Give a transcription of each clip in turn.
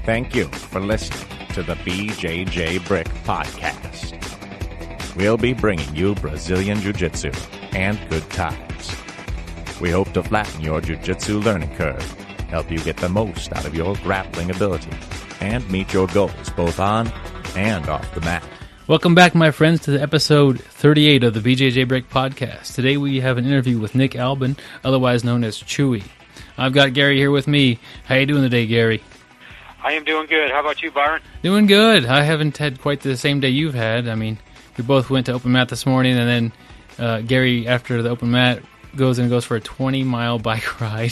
Thank you for listening to the BJJ Brick Podcast. We'll be bringing you Brazilian Jiu-Jitsu and good times. We hope to flatten your Jiu-Jitsu learning curve, help you get the most out of your grappling ability, and meet your goals both on and off the mat. Welcome back, my friends, to episode 38 of the BJJ Brick Podcast. Today we have an interview with Nick Albin, otherwise known as Chewy. I've got Gary here with me. How you doing today, Gary? I am doing good. How about you, Byron? Doing good. I haven't had quite the same day you've had. I mean, we both went to open mat this morning, and then Gary, after the open mat, goes for a 20-mile bike ride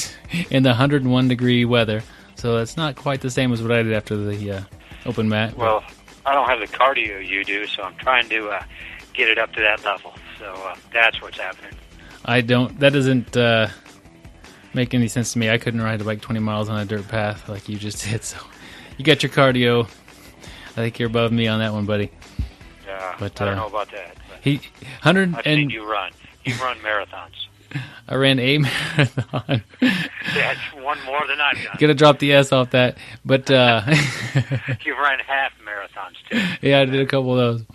in the 101-degree weather. So it's not quite the same as what I did after the open mat. Well, I don't have the cardio you do, so I'm trying to get it up to that level. So that's what's happening. That doesn't make any sense to me. I couldn't ride a bike 20 miles on a dirt path like you just did. So you got your cardio. I think you're above me on that one, buddy. Yeah, but I don't know about that. I've seen you run. You run marathons. I ran a marathon. That's one more than I've done. Gonna drop the S off that, but you ran half marathons too. Yeah, I did a couple of those.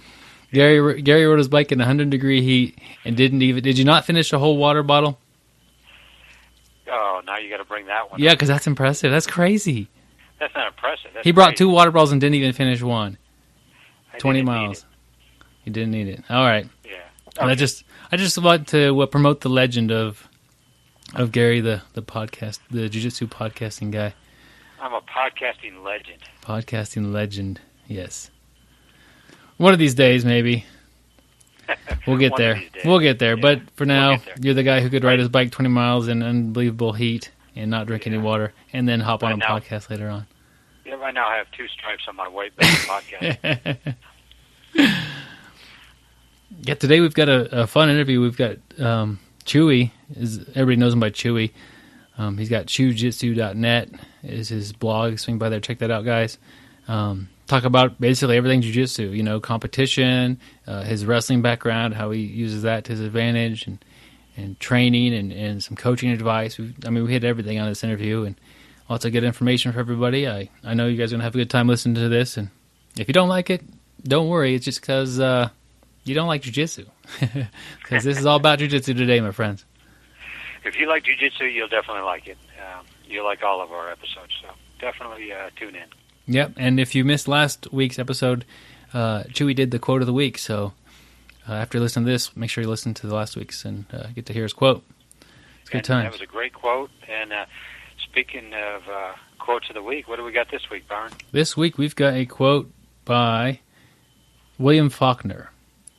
Gary rode his bike in 100-degree heat and did you not finish a whole water bottle? Oh, now you got to bring that one. Yeah, up. because that's impressive. That's crazy. That's not impressive. He brought 2 water bottles and didn't even finish one. 20 miles. He didn't need it. All right. Yeah. Okay. I just want to promote the legend of Gary, the podcast, the jiu-jitsu podcasting guy. I'm a podcasting legend. Podcasting legend, yes. One of these days, maybe. We'll get there. We'll get there. Yeah. But for now, you're the guy who could ride his bike 20 miles in unbelievable heat and not drink any water, and then hop on a podcast later on. Yeah, right now I have 2 stripes on my white belt podcast. Yeah, today we've got a fun interview. We've got Chewy. Everybody knows him by Chewy. He's got chewjitsu.net is his blog. Swing by there, check that out, guys. Talk about basically everything jiu-jitsu, competition, his wrestling background, how he uses that to his advantage, and training and some coaching advice. We hit everything on this interview, and lots of good information for everybody. I know you guys are going to have a good time listening to this, and if you don't like it, don't worry. It's just because you don't like jiu-jitsu, because this is all about jiu-jitsu today, my friends. If you like jiu-jitsu, you'll definitely like it. You'll like all of our episodes, so definitely tune in. Yep, and if you missed last week's episode, Chewy did the quote of the week, so after you listen to this, make sure you listen to the last week's and get to hear his quote. It's good times. That was a great quote, and speaking of quotes of the week, what do we got this week, Byron? This week we've got a quote by William Faulkner.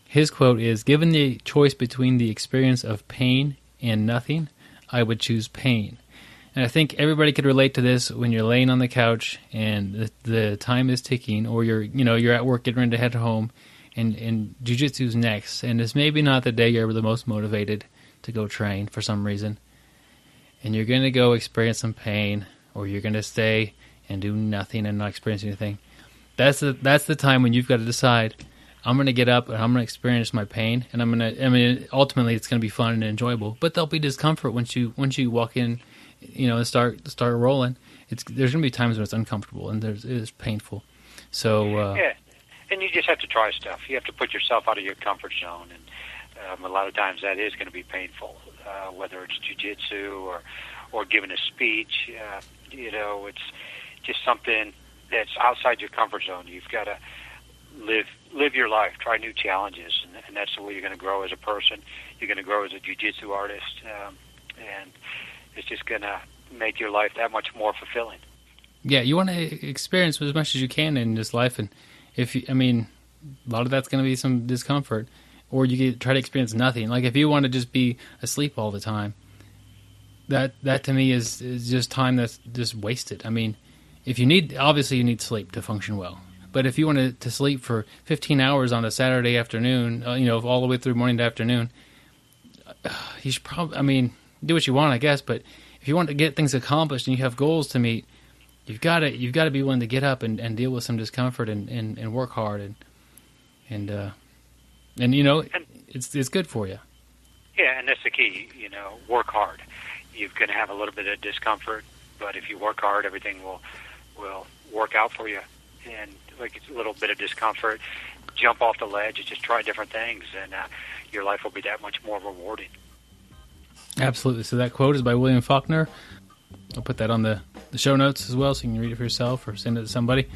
His quote is, "Given the choice between the experience of pain and nothing, I would choose pain." And I think everybody could relate to this when you're laying on the couch and the time is ticking, or you're at work getting ready to head home, and jiu-jitsu's next, and it's maybe not the day you're the most motivated to go train for some reason, and you're going to go experience some pain, or you're going to stay and do nothing and not experience anything. That's the time when you've got to decide, I'm going to get up and I'm going to experience my pain, and ultimately it's going to be fun and enjoyable, but there'll be discomfort once you walk in, and start rolling. There's going to be times when it's uncomfortable and it's painful. So yeah, and you just have to try stuff. You have to put yourself out of your comfort zone, and a lot of times that is going to be painful, whether it's jiu-jitsu or giving a speech. It's just something that's outside your comfort zone. You've got to live your life, try new challenges, and that's the way you're going to grow as a person. You're going to grow as a jiu-jitsu artist, and it's just going to make your life that much more fulfilling. Yeah, you want to experience as much as you can in this life, and a lot of that's going to be some discomfort, or you try to experience nothing. Like if you want to just be asleep all the time, that to me is just time that's just wasted. If you need sleep to function well, but if you want to sleep for 15 hours on a Saturday afternoon, all the way through morning to afternoon, you should probably, do what you want, I guess, but if you want to get things accomplished and you have goals to meet, you've got to be willing to get up and deal with some discomfort and work hard and it's good for you. Yeah, and that's the key. Work hard. You're going to have a little bit of discomfort, but if you work hard, everything will will work out for you. And like a little bit of discomfort, jump off the ledge, just try different things, and your life will be that much more rewarding. Absolutely. So that quote is by William Faulkner. I'll put that on the show notes as well, so you can read it for yourself or send it to somebody.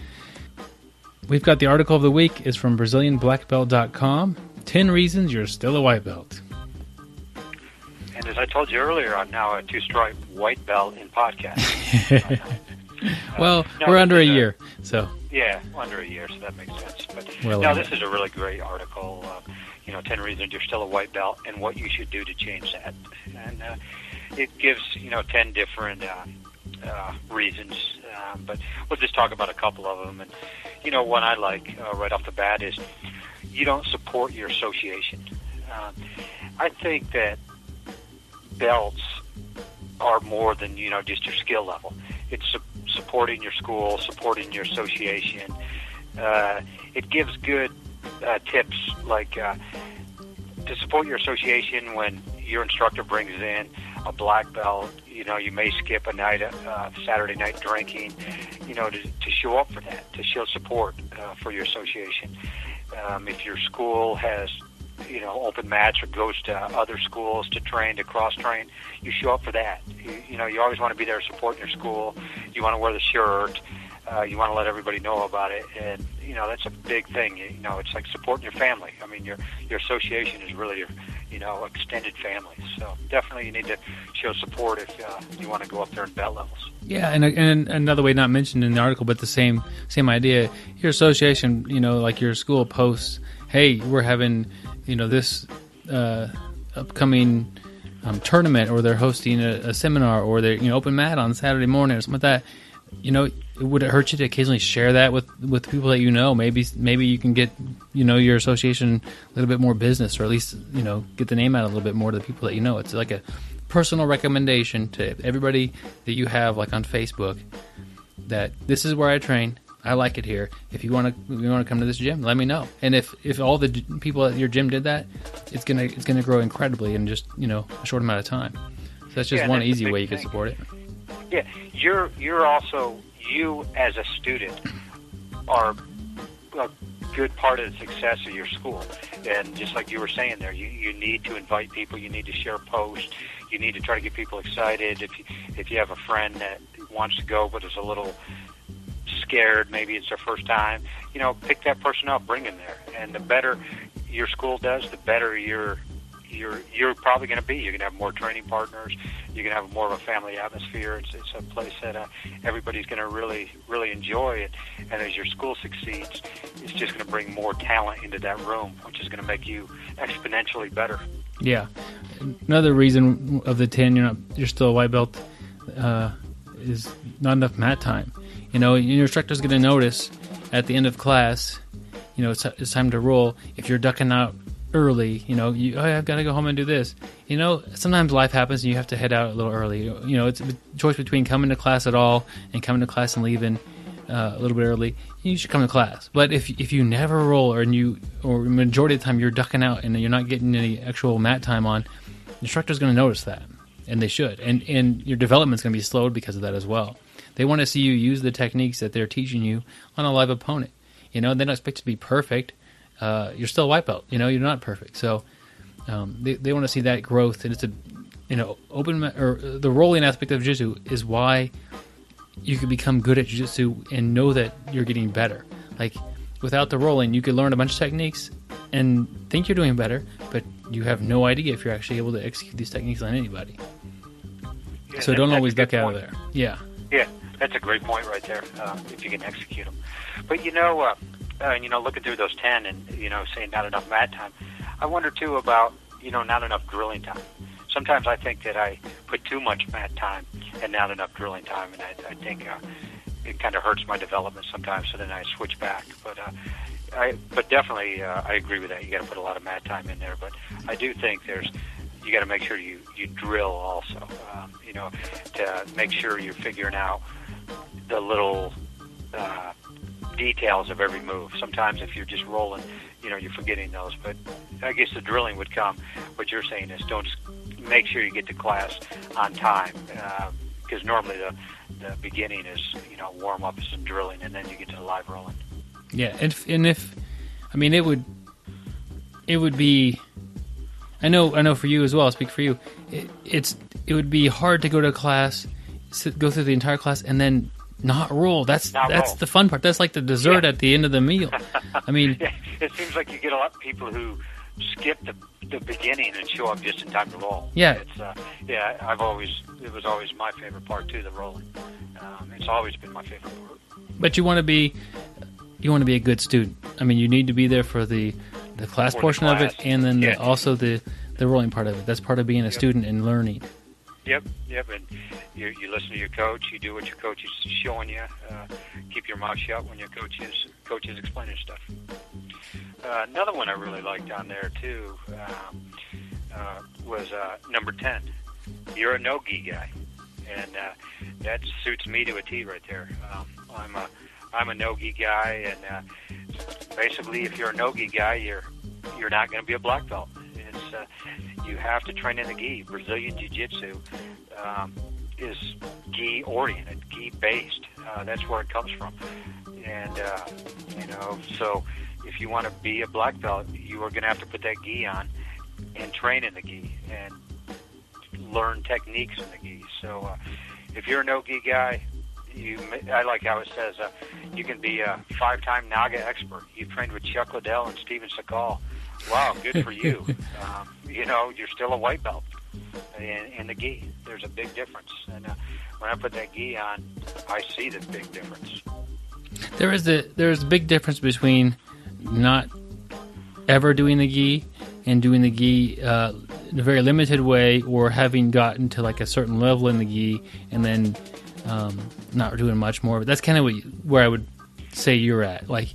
We've got the article of the week is from BrazilianBlackBelt.com. 10 reasons you're still a white belt. And as I told you earlier, I'm now a 2-stripe white belt in podcasting. Well, we're under a year, so. Yeah, under a year, so that makes sense. But well, no, this is a really great article. 10 reasons you're still a white belt and what you should do to change that. And it gives, 10 different reasons. But we'll just talk about a couple of them. And, one I like right off the bat is you don't support your association. I think that belts are more than, just your skill level. It's supporting your school, supporting your association. It gives good tips like to support your association when your instructor brings in a black belt. You may skip a night, Saturday night drinking, to show up for that, to show support for your association. If your school has open mats or goes to other schools to train, to cross-train, you show up for that. You always want to be there supporting your school. You want to wear the shirt. You want to let everybody know about it. And, that's a big thing. It's like supporting your family. I mean, your association is really your, extended family. So definitely you need to show support if you want to go up there in belt levels. Yeah, and another way not mentioned in the article, but the same idea. Your association, like your school posts, hey, we're having this upcoming tournament, or they're hosting a seminar, or they're open mat on Saturday morning or something like that. Would it hurt you to occasionally share that with people that Maybe you can get your association a little bit more business, or at least get the name out a little bit more to the people that It's like a personal recommendation to everybody that you have, like on Facebook, that this is where I train. I like it here. If you want to come to this gym, let me know. And if all the people at your gym did that, it's gonna grow incredibly in just a short amount of time. So that's just one easy way you can support it. Yeah, you're also, you as a student are a good part of the success of your school. And just like you were saying there, you need to invite people. You need to share posts. You need to try to get people excited. If you have a friend that wants to go but is a little scared, maybe it's their first time, pick that person up, bring them there. And the better your school does, the better you're probably going to be. You're going to have more training partners. You're going to have more of a family atmosphere. It's a place that everybody's going to really, really enjoy it. And as your school succeeds, it's just going to bring more talent into that room, which is going to make you exponentially better. Yeah. Another reason of the 10 you're still a white belt is not enough mat time. Your instructor's going to notice at the end of class, it's time to roll. If you're ducking out early, I've got to go home and do this. Sometimes life happens and you have to head out a little early. It's a choice between coming to class at all and coming to class and leaving a little bit early. You should come to class. But if you never roll, or majority of the time you're ducking out and you're not getting any actual mat time on, the instructor's going to notice that, and they should. And your development's going to be slowed because of that as well. They want to see you use the techniques that they're teaching you on a live opponent. They don't expect you to be perfect. You're still a white belt. You're not perfect. So they want to see that growth, and it's the rolling aspect of jiu-jitsu is why you can become good at jiu-jitsu and know that you're getting better. Like without the rolling, you could learn a bunch of techniques and think you're doing better, but you have no idea if you're actually able to execute these techniques on anybody. Yeah, so don't always duck out of there. Yeah. Yeah, that's a great point right there. If you can execute them, but looking through those 10 and saying not enough mat time, I wonder too about not enough drilling time. Sometimes I think that I put too much mat time and not enough drilling time, and I think it kind of hurts my development sometimes. So then I switch back. But definitely I agree with that. You got to put a lot of mat time in there. But I do think you got to make sure you drill also. To make sure you're figuring out the little details of every move. Sometimes if you're just rolling, you're forgetting those. But I guess the drilling would come. What you're saying is don't make sure you get to class on time. because normally the beginning is, warm up and drilling, and then you get to the live rolling. Yeah, and if I mean, it would be. I know for you as well. I'll speak for you. It would be hard to go to a class, go through the entire class, and then not roll. That's the fun part. That's like the dessert at the end of the meal. I mean, it seems like you get a lot of people who skip the beginning and show up just in time to roll. Yeah, it was always my favorite part too, the rolling. It's always been my favorite part. But you want to be a good student. I mean, you need to be there for the class portion of it, and then also the rolling part of it. That's part of being a student and learning. Yep, and you listen to your coach. You do what your coach is showing you. Keep your mouth shut when your coach is explaining stuff. Another one I really liked on there too was number 10. You're a no-gi guy, and that suits me to a T right there. I'm a no-gi guy, and basically, if you're a no-gi guy, you're not going to be a black belt. You have to train in the gi. Brazilian Jiu-Jitsu is gi-oriented, gi-based. That's where it comes from. And, so if you want to be a black belt, you are going to have to put that gi on and train in the gi and learn techniques in the gi. So if you're a no-gi guy, I like how it says you can be a 5-time Naga expert. You've trained with Chuck Liddell and Steven Seagal. Wow, good for you. You're still a white belt in the gi. There's a big difference. And when I put that gi on, I see the big difference. There's a big difference between not ever doing the gi and doing the gi in a very limited way, or having gotten to like a certain level in the gi and then not doing much more. But that's kind of where I would say you're at. Like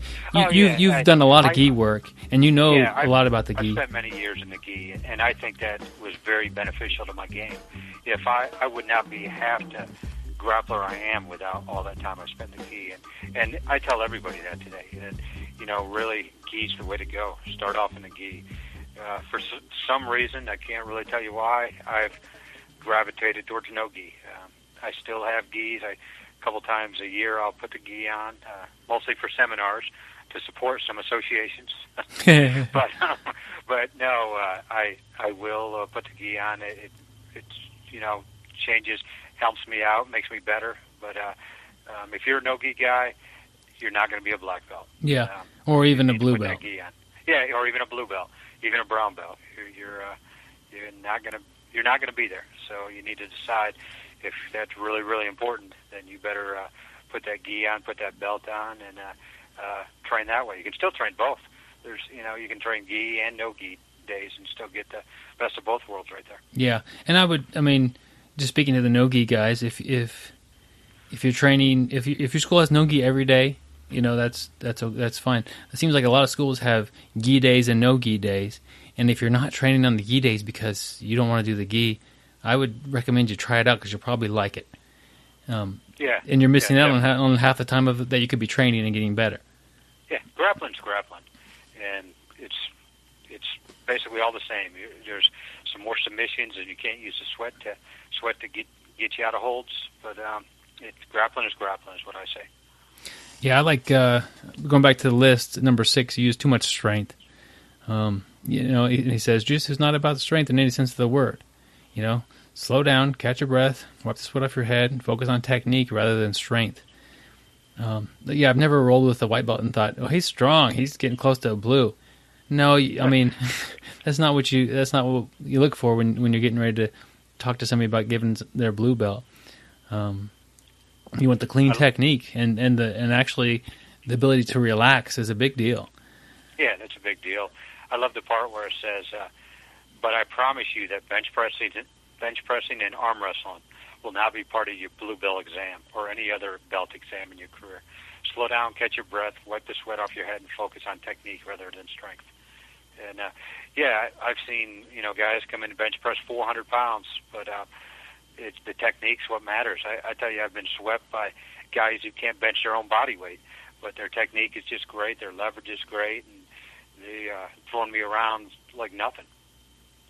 you've done a lot of gi work, and a lot about the gi. I spent many years in the gi, and I think that was very beneficial to my game. If I would not be half the grappler I am without all that time I spent in the gi, and I tell everybody that today. That really gi's the way to go. Start off in the gi. For some reason, I can't really tell you why, I've gravitated towards no gi. I still have gis. A couple times a year I'll put the gi on, mostly for seminars to support some associations. but no, I will put the gi on. It's changes, helps me out, makes me better. But if you're a no gi guy, you're not going to be a black belt. Yeah, or even a blue belt. Yeah, or even a blue belt, even a brown belt. You're not going to be there. So you need to decide. If that's really, really important, then you better put that gi on, put that belt on, and train that way. You can still train both. There's, you can train gi and no gi days and still get the best of both worlds right there. Yeah, and just speaking to the no gi guys, if you're training, if your school has no gi every day, that's fine. It seems like a lot of schools have gi days and no gi days, and if you're not training on the gi days because you don't want to do the gi, I would recommend you try it out because you'll probably like it. And you're missing out on half the time of it that you could be training and getting better. Yeah, grappling's grappling, and it's basically all the same. There's some more submissions, and you can't use the sweat to get you out of holds. But grappling is what I say. Yeah, I like going back to the list. Number 6, you use too much strength. He says jiu-jitsu is not about strength in any sense of the word. Slow down, catch your breath, wipe the sweat off your head, and focus on technique rather than strength. I've never rolled with a white belt and thought, oh, he's strong, he's getting close to a blue. No, I mean, that's not what you look for when you're getting ready to talk to somebody about giving their blue belt. You want the clean technique, and actually the ability to relax is a big deal. Yeah, that's a big deal. I love the part where it says, but I promise you that bench pressing and arm wrestling will not be part of your blue belt exam or any other belt exam in your career. Slow down, catch your breath, wipe the sweat off your head, and focus on technique rather than strength. And I've seen guys come in and bench press 400 pounds, but it's the technique's what matters. I tell you, I've been swept by guys who can't bench their own body weight, but their technique is just great, their leverage is great, and they throwing me around like nothing.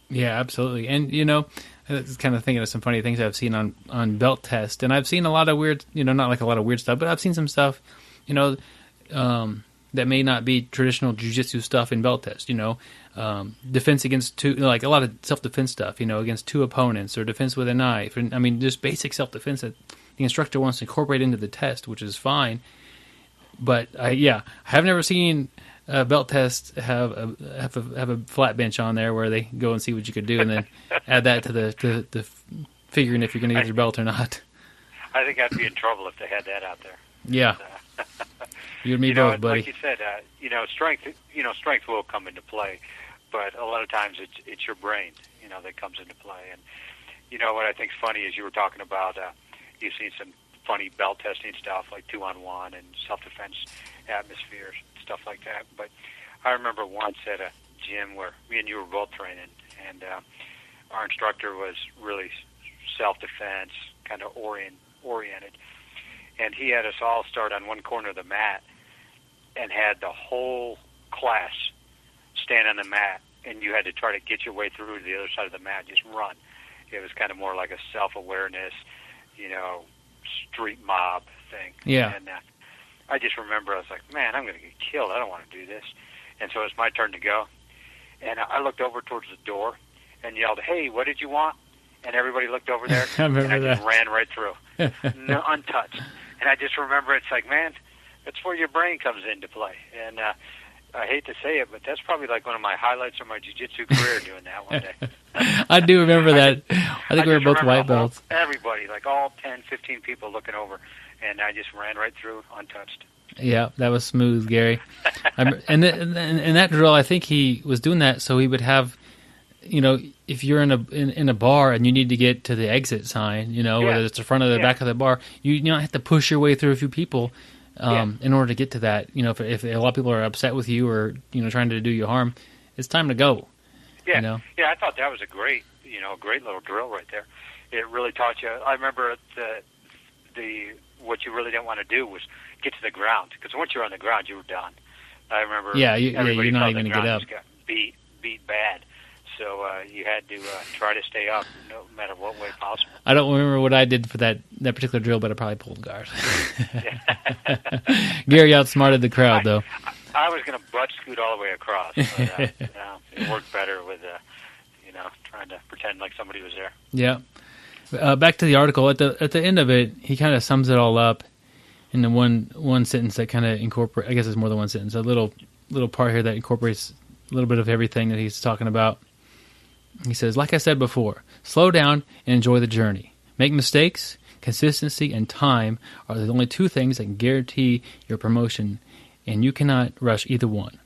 Yeah, absolutely. And, I was kind of thinking of some funny things I've seen on belt test. And I've seen a lot of weird, not like a lot of weird stuff, but I've seen some stuff, that may not be traditional jiu-jitsu stuff in belt test, defense against two, like a lot of self-defense stuff, against two opponents or defense with a knife. And I mean, just basic self-defense that the instructor wants to incorporate into the test, which is fine. But I have never seen a belt test have a flat bench on there where they go and see what you could do and then add that to the figuring if you're going to get your belt or not. I think I'd be in trouble if they had that out there. Yeah. You and me both, buddy. Like you said, strength will come into play, but a lot of times it's your brain, that comes into play. And what I think's funny is you were talking about you've seen some funny belt testing stuff like 2-on-1 and self-defense atmospheres, stuff like that. But I remember once at a gym where me and you were both training, and our instructor was really self-defense kind of oriented. And he had us all start on one corner of the mat and had the whole class stand on the mat, and you had to try to get your way through to the other side of the mat, just run. It was kind of more like a self-awareness, street mob thing. Yeah. And I just remember I was like, man, I'm going to get killed. I don't want to do this. And so it's my turn to go. And I looked over towards the door and yelled, hey, what did you want? And everybody looked over there, and I just ran right through, no, untouched. And I just remember it's like, man, that's where your brain comes into play. And I hate to say it, but that's probably like one of my highlights of my jiu-jitsu career doing that one day. I do remember that. I think we were both white belts. Everybody, like all 10, 15 people looking over, and I just ran right through untouched. Yeah, that was smooth, Gary. And that drill, I think he was doing that so he would have, if you're in a bar and you need to get to the exit sign, whether it's the front or the back of the bar, you don't have to push your way through a few people in order to get to that. If a lot of people are upset with you or trying to do you harm, it's time to go. Yeah, yeah. I thought that was a great little drill right there. It really taught you. I remember the what you really didn't want to do was get to the ground, because once you're on the ground, you were done. I remember. You're not even going to get up. Just got beat bad. So you had to try to stay up no matter what way possible. I don't remember what I did for that particular drill, but I probably pulled guard. Gary outsmarted the crowd, though. I was going to butt scoot all the way across. But, it worked better with, trying to pretend like somebody was there. Yeah. Back to the article. At the end of it, he kind of sums it all up in the one sentence that kind of incorporates. I guess it's more than one sentence. A little part here that incorporates a little bit of everything that he's talking about. He says, like I said before, slow down and enjoy the journey. Make mistakes, consistency, and time are the only two things that can guarantee your promotion, and you cannot rush either one.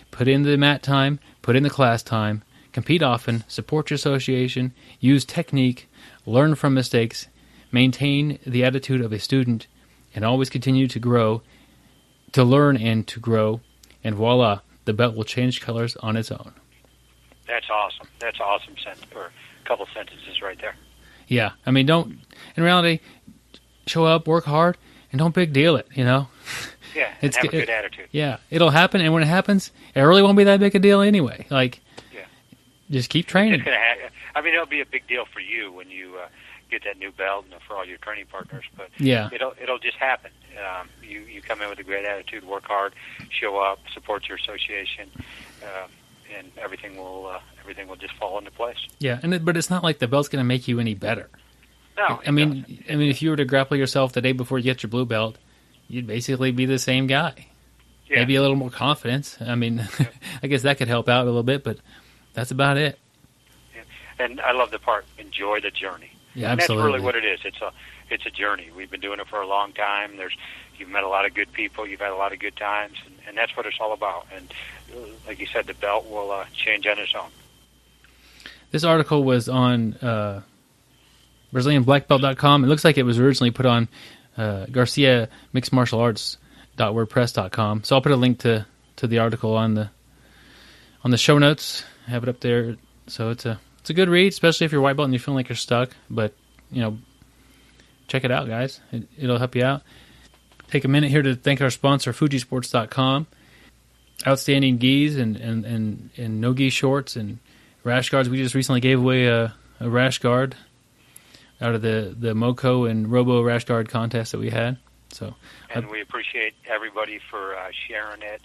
Put in the mat time, put in the class time, compete often, support your association, use technique, learn from mistakes, maintain the attitude of a student, and always continue to grow, to learn and to grow, and voila, the belt will change colors on its own. That's awesome. That's an awesome sentence, or a couple sentences right there. Yeah. I mean, in reality, show up, work hard, and don't big deal it, Yeah, and have a good attitude. Yeah, it'll happen, and when it happens, it really won't be that big a deal anyway. Just keep training. It's gonna it'll be a big deal for you when you get that new belt and for all your training partners, but it'll just happen. You come in with a great attitude, work hard, show up, support your association, and everything will just fall into place. Yeah, but it's not like the belt's going to make you any better. No, I mean, if you were to grapple yourself the day before you get your blue belt, you'd basically be the same guy. Yeah. Maybe a little more confidence. I mean, I guess that could help out a little bit, but that's about it. Yeah. And I love the part, enjoy the journey. Yeah, and absolutely. That's really what it is. It's a journey. We've been doing it for a long time. You've met a lot of good people. You've had a lot of good times, and that's what it's all about. And like you said, the belt will change on its own. This article was on BrazilianBlackBelt.com. It looks like it was originally put on Garcia Mixed Martial Arts.wordpress.com. So I'll put a link to the article on the show notes. I have it up there. So it's a good read, especially if you're white belt and you feel like you're stuck. But check it out, guys. It'll help you out. Take a minute here to thank our sponsor, Fujisports.com. Outstanding gis and no-gi shorts and rash guards. We just recently gave away a rash guard out of the Moco and Robo rash guard contest that we had. So, and we appreciate everybody for sharing it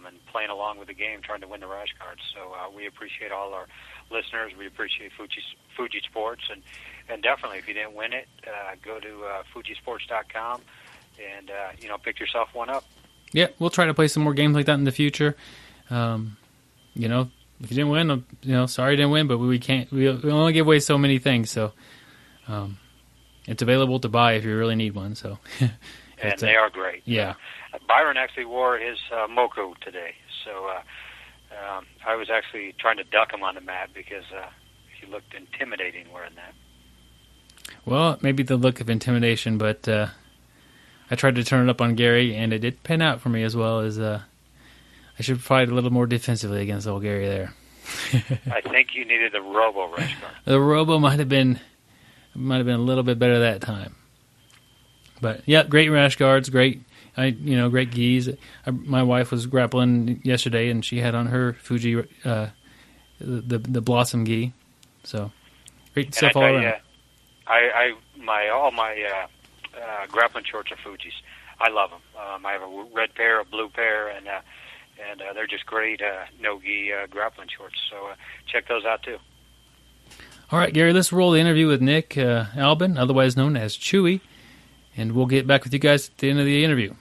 and playing along with the game, trying to win the rash guards. So we appreciate all our listeners. We appreciate Fuji Sports, and definitely if you didn't win it, go to fujisports.com and pick yourself one up. Yeah, we'll try to play some more games like that in the future. If you didn't win, sorry you didn't win, but we can't. We only give away so many things, so it's available to buy if you really need one. So, and they are great. Yeah, Byron actually wore his Moco today, so I was actually trying to duck him on the mat because he looked intimidating wearing that. Well, maybe the look of intimidation, but I tried to turn it up on Gary, and it did pan out for me as well as. I should fight a little more defensively against old Gary there. I think you needed the Robo rash guard. The Robo might have been a little bit better that time. But yeah, great rash guards, great gis. My wife was grappling yesterday, and she had on her Fuji the Blossom gi. So great stuff all around. All my grappling shorts are Fujis. I love them. I have a red pair, a blue pair, and they're just great no-gi grappling shorts. So check those out, too. All right, Gary, let's roll the interview with Nick Albin, otherwise known as Chewy, and we'll get back with you guys at the end of the interview.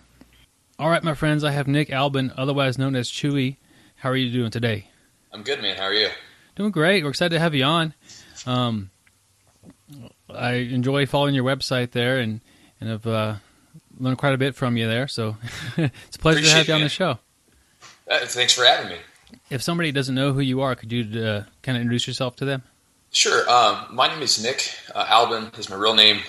All right, my friends, I have Nick Albin, otherwise known as Chewy. How are you doing today? I'm good, man. How are you? Doing great. We're excited to have you on. I enjoy following your website there, and I've learned quite a bit from you there, so it's a pleasure to have you on the show. Thanks for having me. If somebody doesn't know who you are, could you kind of introduce yourself to them? Sure. My name is Nick. Albin is my real name.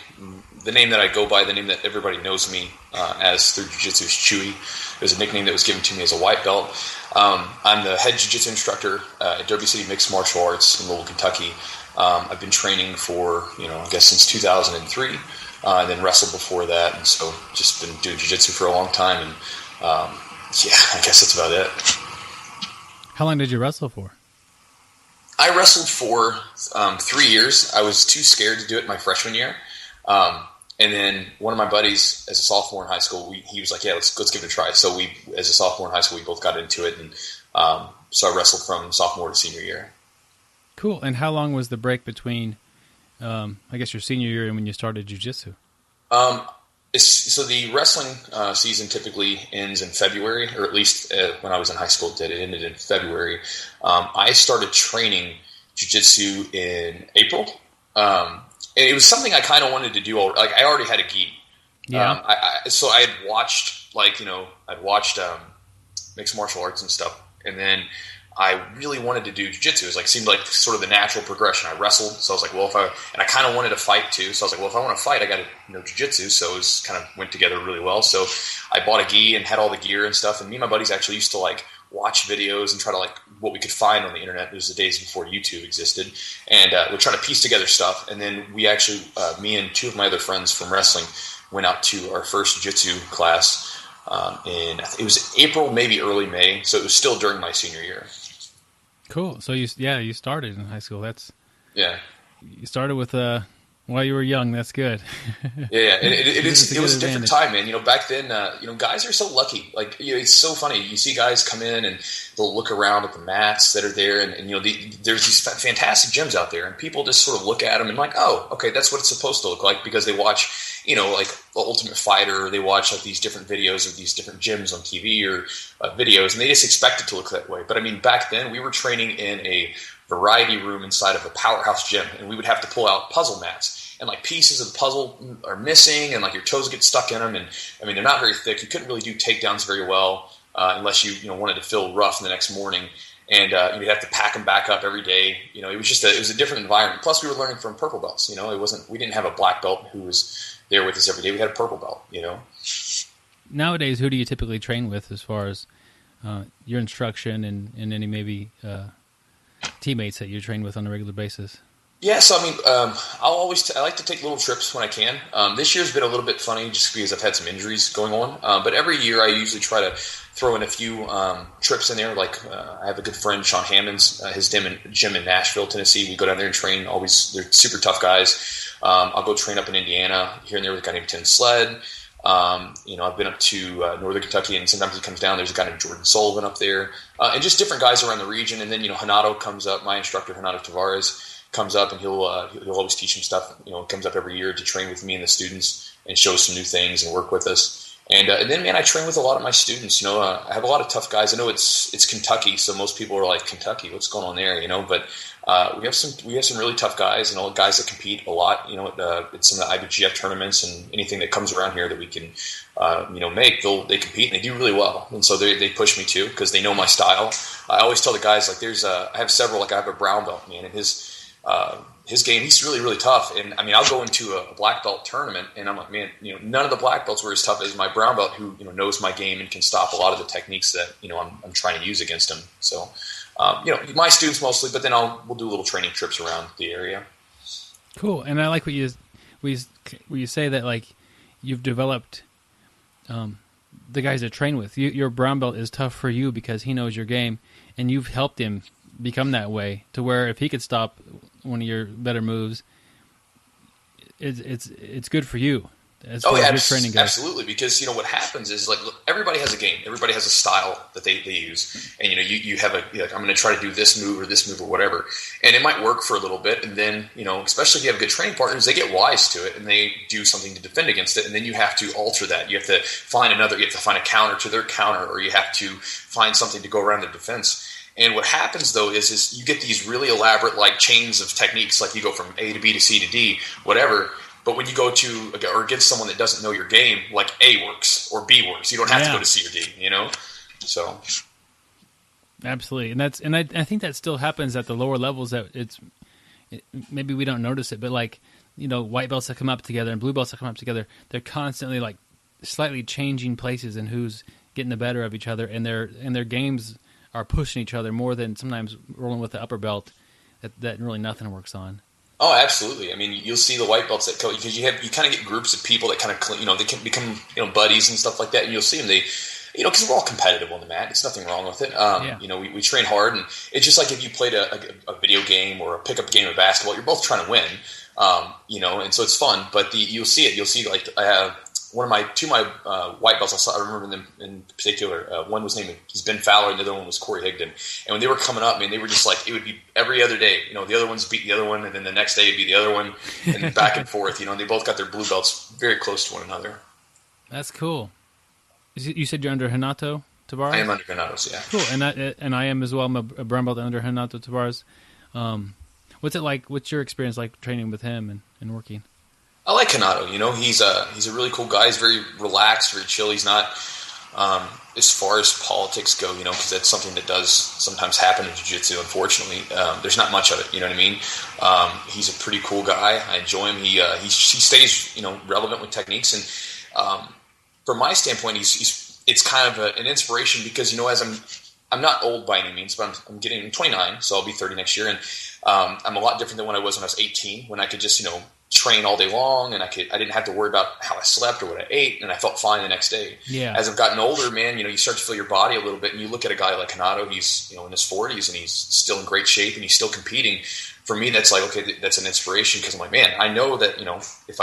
The name that I go by, the name that everybody knows me as through jiu-jitsu is Chewy. It was a nickname that was given to me as a white belt. I'm the head jiu-jitsu instructor at Derby City Mixed Martial Arts in Louisville, Kentucky. I've been training for, since 2003, and then wrestled before that, and so just been doing jiu-jitsu for a long time, and I guess that's about it. How long did you wrestle for? I wrestled for 3 years. I was too scared to do it my freshman year. And then one of my buddies, as a sophomore in high school, he was like, yeah, let's give it a try. So as a sophomore in high school, we both got into it. And so I wrestled from sophomore to senior year. Cool. And how long was the break between, I guess, your senior year and when you started jiu-jitsu? So the wrestling season typically ends in February, or at least when I was in high school, it ended in February. I started training jiu-jitsu in April. And it was something I kind of wanted to do. Like I already had a gi. Yeah. So I had watched, mixed martial arts and stuff. And then I really wanted to do jiu-jitsu. It seemed like sort of the natural progression. I wrestled, so I was like, and I kind of wanted to fight too. So I was like, well, if I want to fight, I got to know jiu-jitsu. So it was kind of went together really well. So I bought a gi and had all the gear and stuff. And me and my buddies actually used to watch videos and try to what we could find on the internet. It was the days before YouTube existed. And we'd try to piece together stuff. And then we actually, me and two of my other friends from wrestling went out to our first jiu-jitsu class it was April, maybe early May. So it was still during my senior year. Cool. So you started in high school. You started with while you were young. That's good. Yeah. It was a different time, man. Back then, guys are so lucky. It's so funny. You see guys come in and they'll look around at the mats that are there, and there's these fantastic gyms out there, and people just sort of look at them and oh, okay, that's what it's supposed to look like because they watch, The Ultimate Fighter, or they watch these different videos of these different gyms on TV or videos, and they just expect it to look that way. But back then we were training in a variety room inside of a powerhouse gym, and we would have to pull out puzzle mats, and pieces of the puzzle are missing, and your toes get stuck in them, and they're not very thick. You couldn't really do takedowns very well unless you wanted to feel rough the next morning, and you'd have to pack them back up every day. It was a different environment. Plus, we were learning from purple belts. We didn't have a black belt who was there with us every day. We had a purple belt. Nowadays, who do you typically train with as far as your instruction and any maybe teammates that you train with on a regular basis? Yeah, so I mean, I like to take little trips when I can. This year's been a little bit funny just because I've had some injuries going on. But every year I usually try to throw in a few trips in there. Like I have a good friend, Sean Hammonds, his gym in Nashville, Tennessee. We go down there and train. Always, they're super tough guys. I'll go train up in Indiana here and there with a guy named Tim Sled. I've been up to Northern Kentucky, and sometimes he comes down. There's a guy named Jordan Sullivan up there, and just different guys around the region. And then Hanato comes up. My instructor, Hanato Tavares, comes up, and he'll always teach him stuff. Comes up every year to train with me and the students and show us some new things and work with us. And then, man, I train with a lot of my students. I have a lot of tough guys. I know it's Kentucky, so most people are like, Kentucky, what's going on there? But we have some really tough guys, and all guys that compete a lot. At some of the IBGF tournaments and anything that comes around here that we can, make. They compete and they do really well, and so they push me too because they know my style. I always tell the guys like, I have several. Like I have a brown belt, man, and his game, he's really, really tough. And I mean, I'll go into a black belt tournament and I'm like, man, none of the black belts were as tough as my brown belt who, knows my game and can stop a lot of the techniques that, I'm trying to use against him. So, my students mostly, but then we'll do little training trips around the area. Cool. And I like what you say that like you've developed, the guys that train with your brown belt is tough for you because he knows your game and you've helped him become that way to where if he could stop one of your better moves, it's good for you. As far as your training goes. Absolutely, because what happens is like everybody has a game, everybody has a style that they use, and you have I'm going to try to do this move or whatever, and it might work for a little bit, and then especially if you have good training partners, they get wise to it and they do something to defend against it, and then you have to alter that. You have to find a counter to their counter, or you have to find something to go around their defense. And what happens, though, is you get these really elaborate like chains of techniques, like you go from A to B to C to D, whatever. But when you go to or against someone that doesn't know your game, like A works or B works. You don't have to go to C or D, So absolutely, and I think that still happens at the lower levels. That maybe we don't notice it, but like white belts that come up together and blue belts that come up together, they're constantly like slightly changing places and who's getting the better of each other, and their games are pushing each other more than sometimes rolling with the upper belt that really nothing works on. Oh, absolutely. I mean, you'll see the white belts that because you kind of get groups of people that kind of they can become buddies and stuff like that, and you'll see them. They because we're all competitive on the mat. It's nothing wrong with it. We train hard, and it's just like if you played a video game or a pickup game of basketball, you're both trying to win. And so it's fun. But you'll see it. You'll see like I have. One of my white belts, I remember them in particular. One was named Ben Fowler, and the other one was Corey Higdon. And when they were coming up, man, they were just like it would be every other day. The other one's beat the other one, and then the next day it'd be the other one, and back and forth. And they both got their blue belts very close to one another. That's cool. You said you're under Hanato Tavares? I am under Hanato, yeah. Cool, and I am as well. I'm a brown belt under Hanato Tavares. What's it like? What's your experience like training with him and working? I like Hanato. He's a really cool guy. He's very relaxed, very chill. He's not as far as politics go, because that's something that does sometimes happen in jiu-jitsu. Unfortunately, there's not much of it. You know what I mean? He's a pretty cool guy. I enjoy him. He stays relevant with techniques, and from my standpoint, it's kind of an inspiration because as I'm not old by any means, but I'm 29, so I'll be 30 next year, and I'm a lot different than when I was 18, when I could just train all day long, and I didn't have to worry about how I slept or what I ate, and I felt fine the next day. Yeah. As I've gotten older, man, you start to feel your body a little bit, and you look at a guy like Hanato, he's in his 40s, and he's still in great shape, and he's still competing. For me, that's like, okay, that's an inspiration, because I'm like, man, I know that, if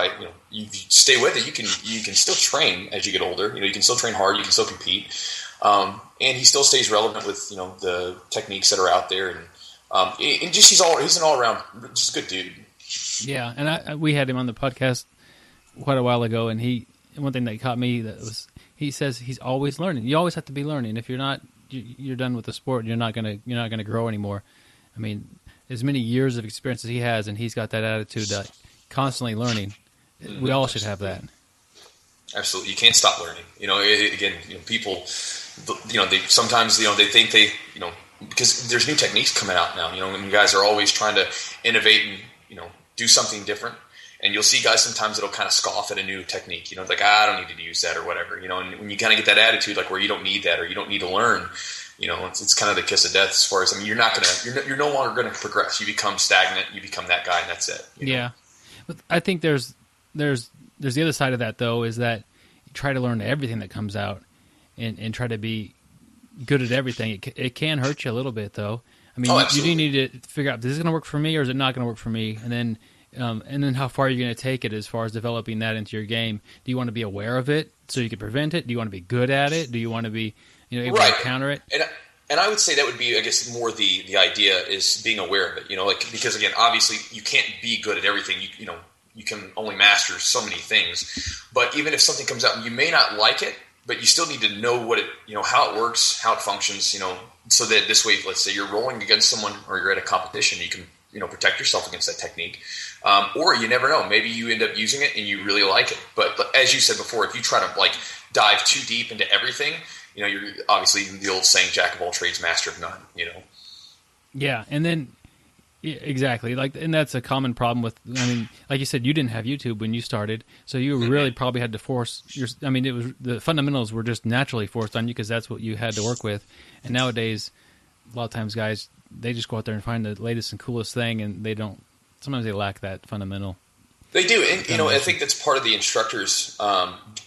you stay with it, you can still train as you get older. You can still train hard, you can still compete, and he still stays relevant with, the techniques that are out there, and just he's an all around just a good dude. Yeah, and we had him on the podcast quite a while ago, and one thing that caught me was he says he's always learning. You always have to be learning. If you're not, you're done with the sport. You're not gonna grow anymore. I mean, as many years of experience as he has, and he's got that attitude that constantly learning. We all should have that. Absolutely, you can't stop learning. People, they sometimes they think because there's new techniques coming out now. And you guys are always trying to innovate and do something different, and you'll see guys sometimes that'll kind of scoff at a new technique, like, I don't need to use that or whatever, and when you kind of get that attitude, like where you don't need that or you don't need to learn, it's kind of the kiss of death as far as, I mean, you're no longer going to progress. You become stagnant. You become that guy, and that's it. Yeah. But I think there's the other side of that, though, is that you try to learn everything that comes out and try to be good at everything. It can hurt you a little bit, though. I mean, you do need to figure out, is this going to work for me or is it not going to work for me? And then how far are you going to take it as far as developing that into your game? Do you want to be aware of it so you can prevent it? Do you want to be good at it? Do you want to be able to counter it? And I would say that would be, I guess, more the idea is being aware of it. Because again, obviously you can't be good at everything. You can only master so many things. But even if something comes out and you may not like it, but you still need to know what it, how it works, how it functions, so that this way, let's say you're rolling against someone or you're at a competition, you can, protect yourself against that technique. Or you never know, maybe you end up using it and you really like it. But as you said before, if you try to dive too deep into everything, you're obviously the old saying, jack of all trades, master of none, Yeah. And then, exactly. And that's a common problem with, I mean, like you said, you didn't have YouTube when you started, so you really probably had to force the fundamentals were just naturally forced on you because that's what you had to work with. And nowadays, a lot of times guys, they just go out there and find the latest and coolest thing, and sometimes they lack that fundamental. They do. And, I think that's part of the instructor's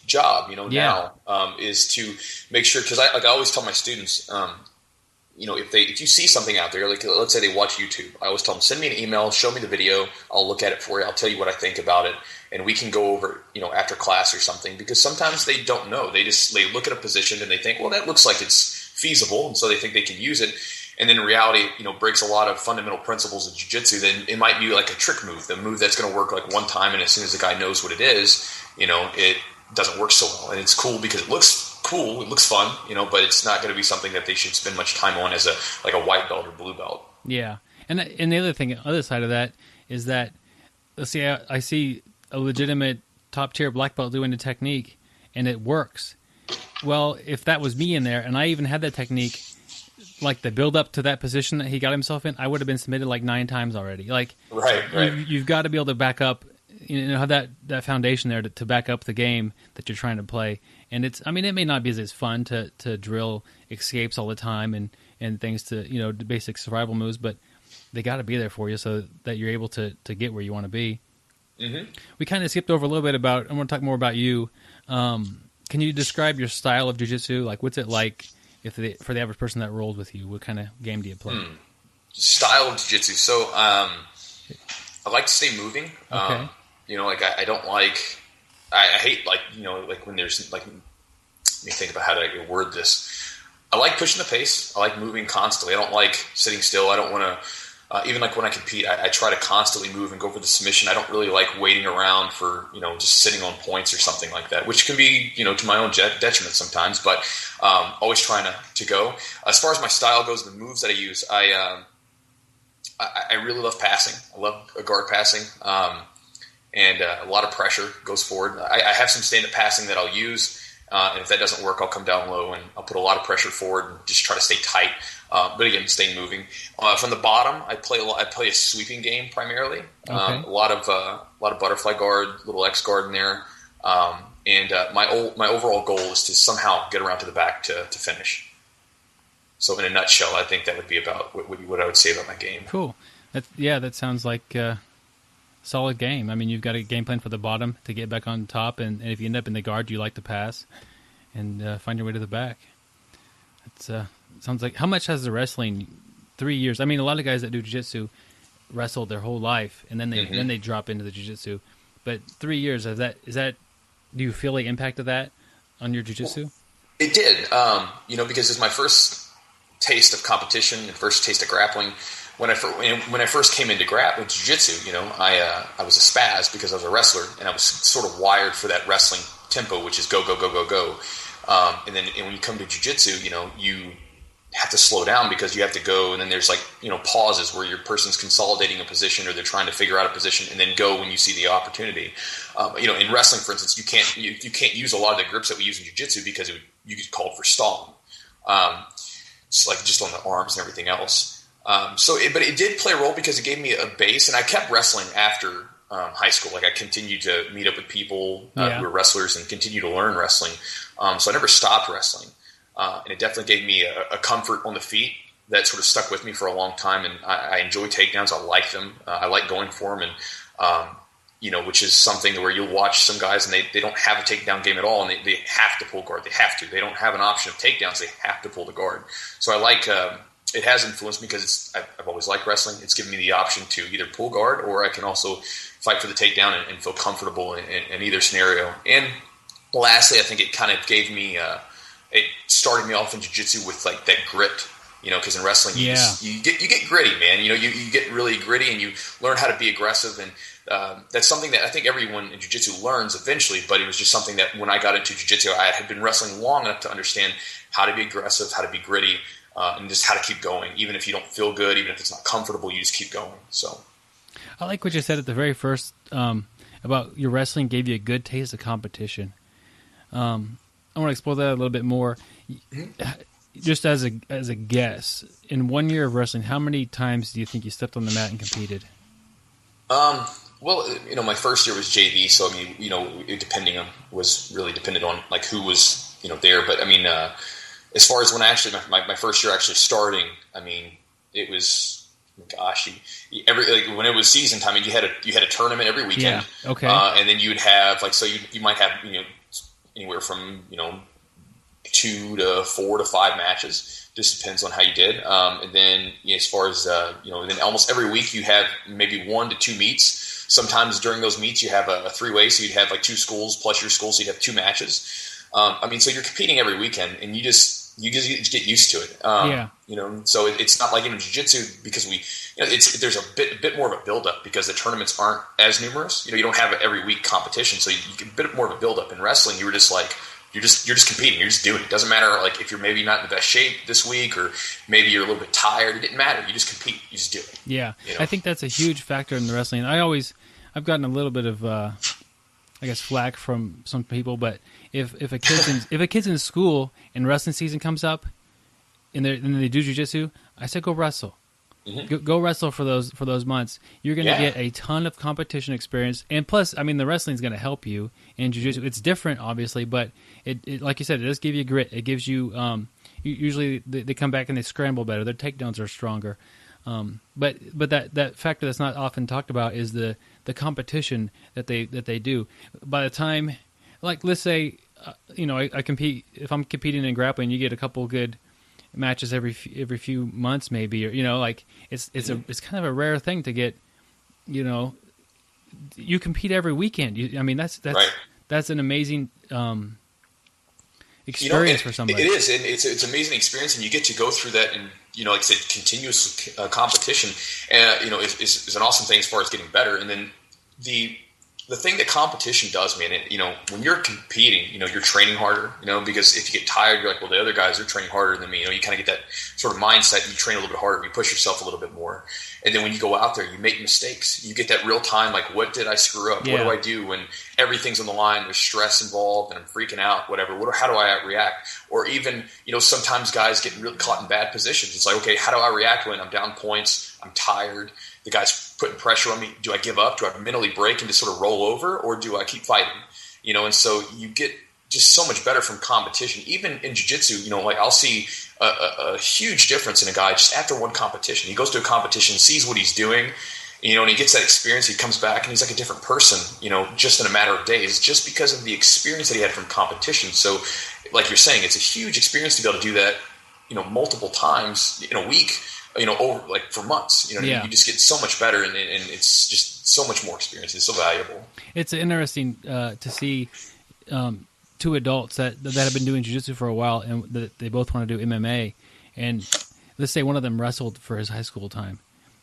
job, now, is to make sure, because I always tell my students, if you see something out there, like let's say they watch YouTube, I always tell them, send me an email, show me the video, I'll look at it for you, I'll tell you what I think about it, and we can go over, after class or something, because sometimes they don't know. They look at a position and they think, well, that looks like it's feasible, and so they think they can use it. And then in reality, breaks a lot of fundamental principles of jiu-jitsu. Then it might be like a trick move, the move that's going to work like one time, and as soon as the guy knows what it is, it doesn't work so well. And it's cool because it looks cool, it looks fun, but it's not going to be something that they should spend much time on as a white belt or blue belt. Yeah. And the other side of that is that, let's see, I see a legitimate top-tier black belt doing the technique, and it works. Well, if that was me in there, and I even had that technique, like the build up to that position that he got himself in, I would have been submitted 9 times already. Right. You've got to be able to back up, have that foundation there to back up the game that you're trying to play. And it may not be as fun to drill escapes all the time and things to, the basic survival moves, but they got to be there for you so that you're able to get where you want to be. Mm-hmm. We kind of skipped over a little bit I want to talk more about you. Can you describe your style of jiu-jitsu? What's it like for the average person that rolls with you? What kind of game do you play? Style of jiu-jitsu. So I like to stay moving. Okay. I don't like. I hate when there's let me think about how to word this. I like pushing the pace. I like moving constantly. I don't like sitting still. I don't want to. Even when I compete, I try to constantly move and go for the submission. I don't really like waiting around for, just sitting on points or something like that, which can be, to my own detriment sometimes, but always trying to go. As far as my style goes, the moves that I use, I really love passing. I love guard passing, and a lot of pressure goes forward. I have some stand-up passing that I'll use, and if that doesn't work, I'll come down low and I'll put a lot of pressure forward and just try to stay tight. But again, staying moving. From the bottom, I play a sweeping game primarily. Okay. A lot of butterfly guard, little X guard in there. And my overall goal is to somehow get around to the back to finish. So in a nutshell, I think that would be about what I would say about my game. Cool. That sounds like a solid game. I mean, you've got a game plan for the bottom to get back on top, and if you end up in the guard, you like to pass and find your way to the back. It's sounds like, how much has the wrestling? 3 years. I mean, a lot of guys that do jiu-jitsu wrestled their whole life, and then they drop into the jiu-jitsu. But 3 years, is that? Do you feel the impact of that on your jiu-jitsu? It did, because it's my first taste of competition and first taste of grappling. When I first came into jiu-jitsu, I was a spaz because I was a wrestler, and I was sort of wired for that wrestling tempo, which is go, go, go, go, go. And when you come to jiu-jitsu, you have to slow down because you have to go, and then there's pauses where your person's consolidating a position or they're trying to figure out a position, and then go when you see the opportunity. In wrestling, for instance, you can't use a lot of the grips that we use in jiu-jitsu because you get called for stalling, just on the arms and everything else. But it did play a role because it gave me a base, and I kept wrestling after high school. I continued to meet up with people who were wrestlers and continue to learn wrestling. So I never stopped wrestling. and it definitely gave me a comfort on the feet that sort of stuck with me for a long time. And I enjoy takedowns. I like them. I like going for them. And, which is something where you'll watch some guys and they don't have a takedown game at all, and they have to pull guard. They have to. They don't have an option of takedowns. They have to pull the guard. So I like it has influenced me because I've always liked wrestling. It's given me the option to either pull guard or I can also fight for the takedown and feel comfortable in either scenario. And lastly, I think it kind of gave me it started me off in jiu-jitsu with like that grit. Because in wrestling, you get gritty, man. You get really gritty, and you learn how to be aggressive, and that's something that I think everyone in jiu-jitsu learns eventually. But it was just something that when I got into jiu-jitsu, I had been wrestling long enough to understand how to be aggressive, how to be gritty, and just how to keep going. Even if you don't feel good, even if it's not comfortable, you just keep going. So, I like what you said at the very first about your wrestling gave you a good taste of competition. I want to explore that a little bit more. Mm-hmm. Just as a guess, in 1 year of wrestling, how many times do you think you stepped on the mat and competed? Well, my first year was JV, so I mean, it was really dependent on like who was there. But I mean, as far as when I actually my first year actually starting, I mean, it was when it was season time, and you had a tournament every weekend. Yeah. Okay. And then you'd have you might have anywhere from 2 to 4 to 5 matches. Just depends on how you did. And then as far as then almost every week you have maybe 1 to 2 meets. Sometimes during those meets you have a 3-way, so you'd have like 2 schools plus your school, so you'd have 2 matches. So you're competing every weekend, and you just get used to it. So it's not like in jiu-jitsu because there's a bit more of a buildup because the tournaments aren't as numerous. You don't have every week competition, so you get a bit more of a buildup. In wrestling, you were just like. You're just competing. You're just doing it. It doesn't matter like if you're maybe not in the best shape this week or maybe you're a little bit tired. It didn't matter. You just compete. You just do it. Yeah, I think that's a huge factor in the wrestling. I've gotten a little bit of flack from some people, but if a kid's in school and wrestling season comes up and they do jiu-jitsu, I said go wrestle. Mm-hmm. Go wrestle for those months. You're going to get a ton of competition experience, and plus, I mean, the wrestling is going to help you in jiu-jitsu. It's different, obviously, but it like you said, it does give you grit. It gives you usually they come back and they scramble better. Their takedowns are stronger. But that factor that's not often talked about is the competition that they do. By the time, like let's say, I compete. If I'm competing in grappling, you get a couple good matches every few months, maybe, or it's kind of a rare thing to get. You compete every weekend. That's right. That's an amazing experience for somebody. It is, and it's an amazing experience, and you get to go through that, and like I said, continuous competition, and is an awesome thing as far as getting better. And then the thing that competition does, man, when you're competing, you're training harder, because if you get tired, you're like, well, the other guys are training harder than me. You kind of get that sort of mindset. You train a little bit harder. You push yourself a little bit more. And then when you go out there, you make mistakes. You get that real time, like, what did I screw up? Yeah. What do I do when everything's on the line? There's stress involved and I'm freaking out, whatever. How do I react? Or even, sometimes guys get really caught in bad positions. It's like, okay, how do I react when I'm down points? I'm tired. The guy's putting pressure on me. Do I give up? Do I mentally break and just sort of roll over, or do I keep fighting? And so you get just so much better from competition. Even in jiu-jitsu, like I'll see a huge difference in a guy just after one competition. He goes to a competition, sees what he's doing, and he gets that experience. He comes back and he's like a different person, just in a matter of days, just because of the experience that he had from competition. So, like you're saying, it's a huge experience to be able to do that, multiple times in a week. Over like for months, you just get so much better, and it's just so much more experience. It's so valuable. It's interesting to see two adults that have been doing jiu-jitsu for a while, and they both want to do MMA. And let's say one of them wrestled for his high school time.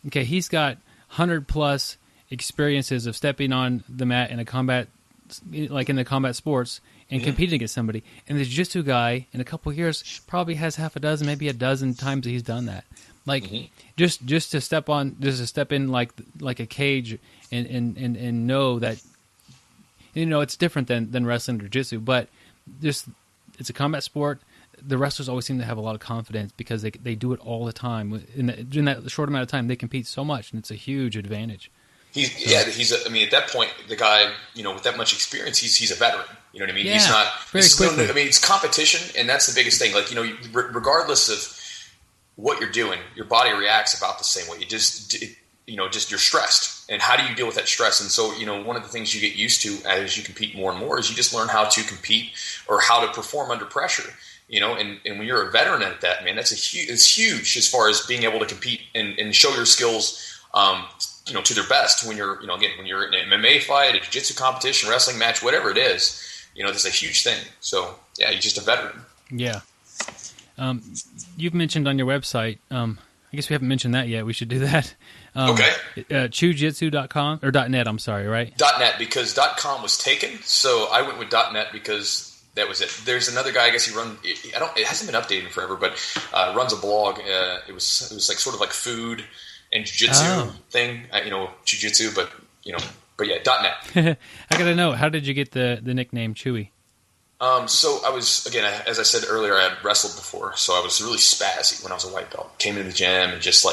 Okay, he's got 100+ experiences of stepping on the mat in a combat, like in the combat sports, and competing against somebody. And the jiu-jitsu guy, in a couple of years, probably has half a dozen, maybe a dozen times that he's done that. Like just to step in like a cage and know that it's different than wrestling or jiu-jitsu, but just it's a combat sport. The wrestlers always seem to have a lot of confidence because they do it all the time. In that short amount of time, they compete so much, and it's a huge advantage. At that point, the guy, with that much experience, he's a veteran. You know what I mean? Yeah, He's not very quickly. I mean, it's competition, and that's the biggest thing. Like, regardless of what you're doing, your body reacts about the same way. Just you're stressed, and how do you deal with that stress? And so, one of the things you get used to as you compete more and more is you just learn how to compete or how to perform under pressure. And when you're a veteran at that, man, it's huge as far as being able to compete and show your skills, to their best when you're, again, when you're in an MMA fight, a jiu-jitsu competition, wrestling match, whatever it is, that's a huge thing. So yeah, you're just a veteran. Yeah. You've mentioned on your website, I guess we haven't mentioned that yet. We should do that. Okay. Chewjitsu.com or .net, I'm sorry, right? .net, because .com was taken. So I went with .net because that was it. There's another guy, I guess it hasn't been updated in forever, but runs a blog. It was like sort of like food and jiu-jitsu thing, jiu-jitsu, but yeah, .net. I gotta know, how did you get the nickname Chewy? So I was, again, as I said earlier, I had wrestled before, so I was really spazzy when I was a white belt. Came into the gym and just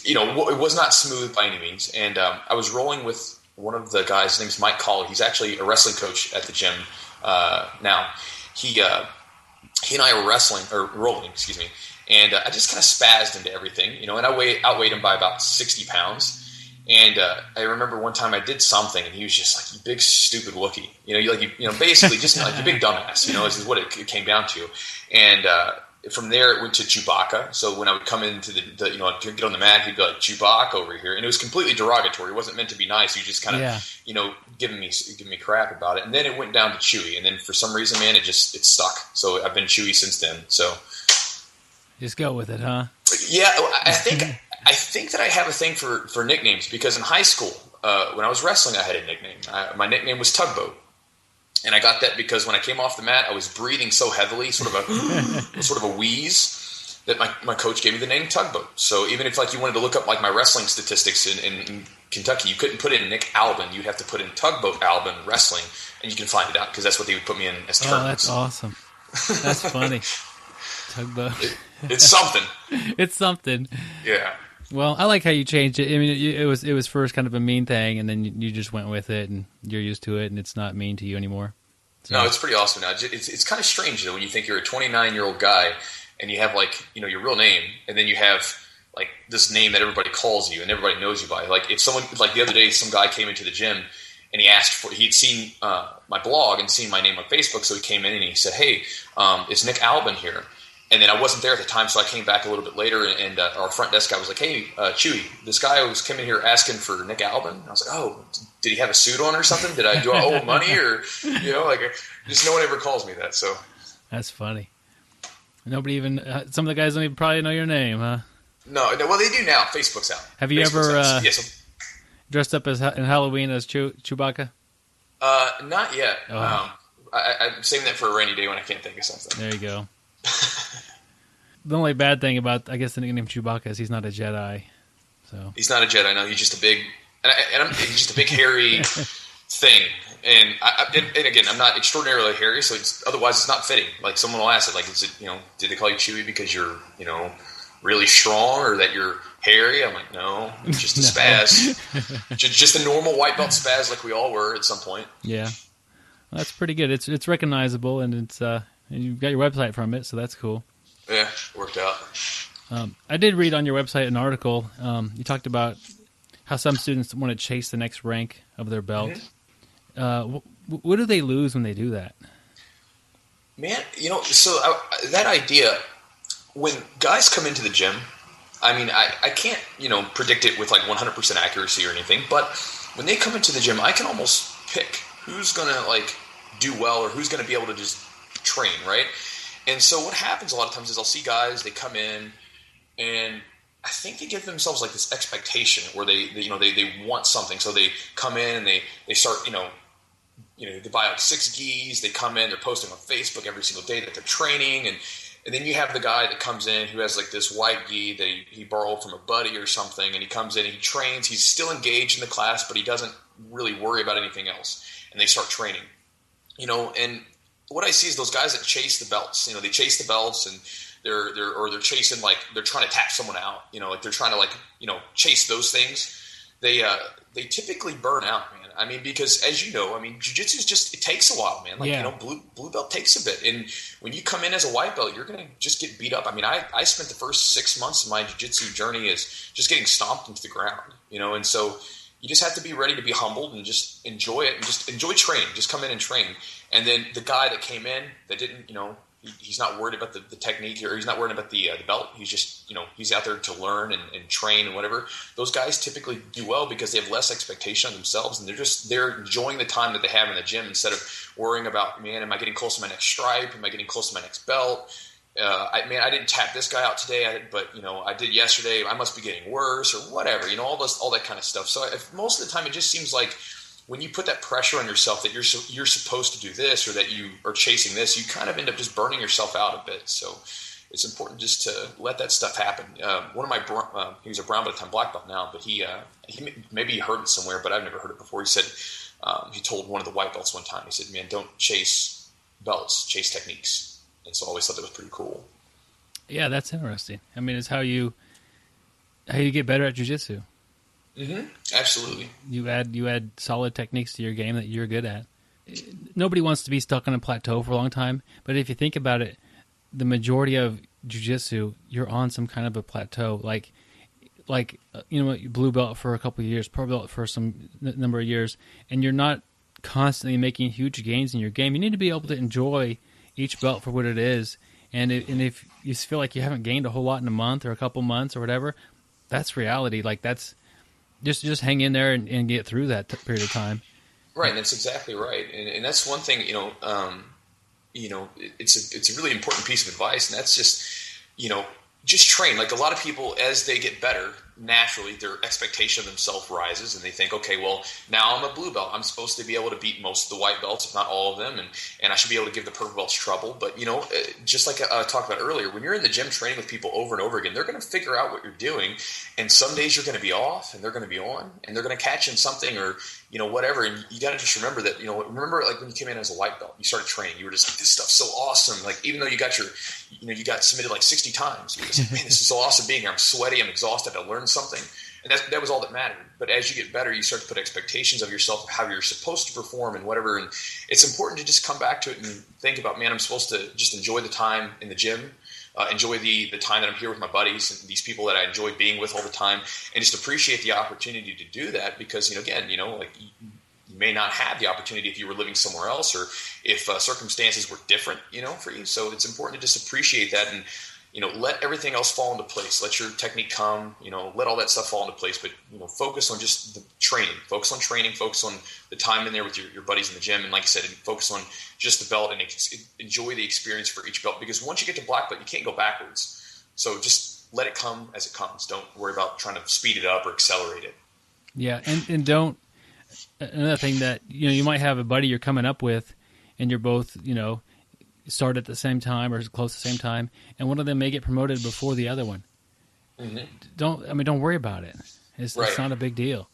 it was not smooth by any means. And I was rolling with one of the guys, his name's Mike Colley. He's actually a wrestling coach at the gym now. He and I were rolling, excuse me. And I just kind of spazzed into everything, and I outweighed him by about 60 pounds. And I remember one time I did something, and he was just like, "You big stupid Wookie," basically just like you big dumbass. Is what it came down to. And from there, it went to Chewbacca. So when I would come into the to get on the mat, he'd be like, "Chewbacca over here," and it was completely derogatory. It wasn't meant to be nice. He was just kind of giving me crap about it. And then it went down to Chewy, and then for some reason, man, it stuck. So I've been Chewy since then. So just go with it, huh? Yeah, I think that I have a thing for nicknames, because in high school, when I was wrestling, I had a nickname. My nickname was Tugboat, and I got that because when I came off the mat, I was breathing so heavily, sort of a wheeze, that my coach gave me the name Tugboat. So even if you wanted to look up my wrestling statistics in Kentucky, you couldn't put in Nick Albin. You'd have to put in Tugboat Albin Wrestling, and you can find it out because that's what they would put me in as terms. Oh, that's awesome. That's funny. Tugboat. It's something. It's something. Yeah. Well, I like how you changed it. I mean, it was first kind of a mean thing, and then you just went with it, and you're used to it, and it's not mean to you anymore. So. No, it's pretty awesome now. It's kind of strange though when you think you're a 29-year-old guy and you have your real name, and then you have this name that everybody calls you and everybody knows you by. Like if someone the other day, some guy came into the gym and he'd seen my blog and seen my name on Facebook, so he came in and he said, "Hey, is Nick Albin here?" And then I wasn't there at the time, so I came back a little bit later, and our front desk guy was like, "Hey, Chewy, this guy was coming here asking for Nick Albin." And I was like, "Oh, did he have a suit on or something? Do I owe him money or just no one ever calls me that." So that's funny. Nobody even some of the guys don't even probably know your name, huh? No. Well, they do now. Facebook's out. Have you ever dressed up in Halloween as Chewbacca? Not yet. Oh. I'm saving that for a rainy day when I can't think of something. There you go. The only bad thing about, I guess, the nickname Chewbacca is he's not a Jedi. So he's not a Jedi. No, he's just a big, he's just a big hairy thing. And again, I'm not extraordinarily hairy, so otherwise it's not fitting. Like someone will ask it, is it, did they call you Chewy because you're, really strong, or that you're hairy? I'm like, no, it's just a spaz, just a normal white belt spaz, like we all were at some point. Yeah, well, that's pretty good. It's recognizable, and it's and you've got your website from it, so that's cool. Yeah, it worked out. I did read on your website an article. You talked about how some students want to chase the next rank of their belt. Mm-hmm. What do they lose when they do that? Man, that idea, when guys come into the gym, I mean, I can't, predict it with 100% accuracy or anything, but when they come into the gym, I can almost pick who's going to do well or who's going to be able to just train, right? And so what happens a lot of times is I'll see guys, they come in and I think they give themselves this expectation where they want something. So they come in and they start, they buy 6 gis, they come in, they're posting on Facebook every single day that they're training. And then you have the guy that comes in who has this white gi that he borrowed from a buddy or something. And he comes in and he trains, he's still engaged in the class, but he doesn't really worry about anything else. And they start training, and what I see is those guys that chase the belts. They chase the belts and they're chasing they're trying to tap someone out. They're trying to chase those things. They typically burn out, man. I mean, because as you know, I mean, jiu-jitsu is just, it takes a while, man. Like, Yeah. you know, blue belt takes a bit. And when you come in as a white belt, you're going to just get beat up. I mean, I spent the first 6 months of my jiu-jitsu journey as just getting stomped into the ground, you know, and so you just have to be ready to be humbled and just enjoy it and just enjoy training. Just come in and train. And then the guy that came in that didn't, you know, he's not worried about the technique, or he's not worried about the belt. He's just, you know, he's out there to learn and train and whatever. Those guys typically do well because they have less expectation on themselves, and they're enjoying the time that they have in the gym instead of worrying about, man, am I getting close to my next stripe? Am I getting close to my next belt? I didn't tap this guy out today, but you know, I did yesterday. I must be getting worse or whatever. You know, all that kind of stuff. So most of the time, it just seems like, when you put that pressure on yourself that you're supposed to do this, or that you are chasing this, you kind of end up just burning yourself out a bit. So it's important just to let that stuff happen. One of my he was a brown belt at the time, black belt now, but he maybe heard it somewhere, but I've never heard it before. He said he told one of the white belts one time. He said, "Man, don't chase belts, chase techniques." And so I always thought that was pretty cool. Yeah, that's interesting. I mean, it's how you get better at jiu-jitsu. Mm-hmm. Absolutely. You add solid techniques to your game that you're good at. Nobody wants to be stuck on a plateau for a long time, but if you think about it, the majority of jiu-jitsu, you're on some kind of a plateau. Like you know, blue belt for a couple of years, pro belt for some number of years, and you're not constantly making huge gains in your game. You need to be able to enjoy each belt for what it is. And if you feel like you haven't gained a whole lot in a month or a couple months or whatever, that's reality. Like, that's just hang in there and get through that period of time. Right, and that's exactly right. And that's one thing, you know, it's a really important piece of advice, and that's just, you know, just train. Like, a lot of people, as they get better, naturally their expectation of themselves rises, and they think, okay, well, now I'm a blue belt. I'm supposed to be able to beat most of the white belts, if not all of them, and I should be able to give the purple belts trouble. But, you know, just like I talked about earlier, when you're in the gym training with people over and over again, they're going to figure out what you're doing, and some days you're going to be off, and they're going to be on, and they're going to catch in something, or, you know, whatever. And you got to just remember that, you know, like when you came in as a white belt, you started training, you were just like, this stuff's so awesome. Like, even though you got you got submitted like 60 times, you're just like, man, this is so awesome being here. I'm sweaty, I'm exhausted, I learned something. And that was all that mattered. But as you get better, you start to put expectations of yourself, of how you're supposed to perform and whatever. And it's important to just come back to it and think about, man, I'm supposed to just enjoy the time in the gym, enjoy the time that I'm here with my buddies and these people that I enjoy being with all the time, and just appreciate the opportunity to do that. Because, you know, again, you know, like, you may not have the opportunity if you were living somewhere else, or if circumstances were different, you know, for you. So it's important to just appreciate that, and, you know, let everything else fall into place. Let your technique come, you know, let all that stuff fall into place. But, you know, focus on just the training. Focus on training. Focus on the time in there with your buddies in the gym. And like I said, focus on just the belt and enjoy the experience for each belt. Because once you get to black belt, you can't go backwards. So just let it come as it comes. Don't worry about trying to speed it up or accelerate it. Yeah, and don't – another thing that, you know, you might have a buddy you're coming up with, and you're both, you know – start at the same time or close to the same time, and one of them may get promoted before the other one. Mm-hmm. Don't worry about it. It's not a big deal.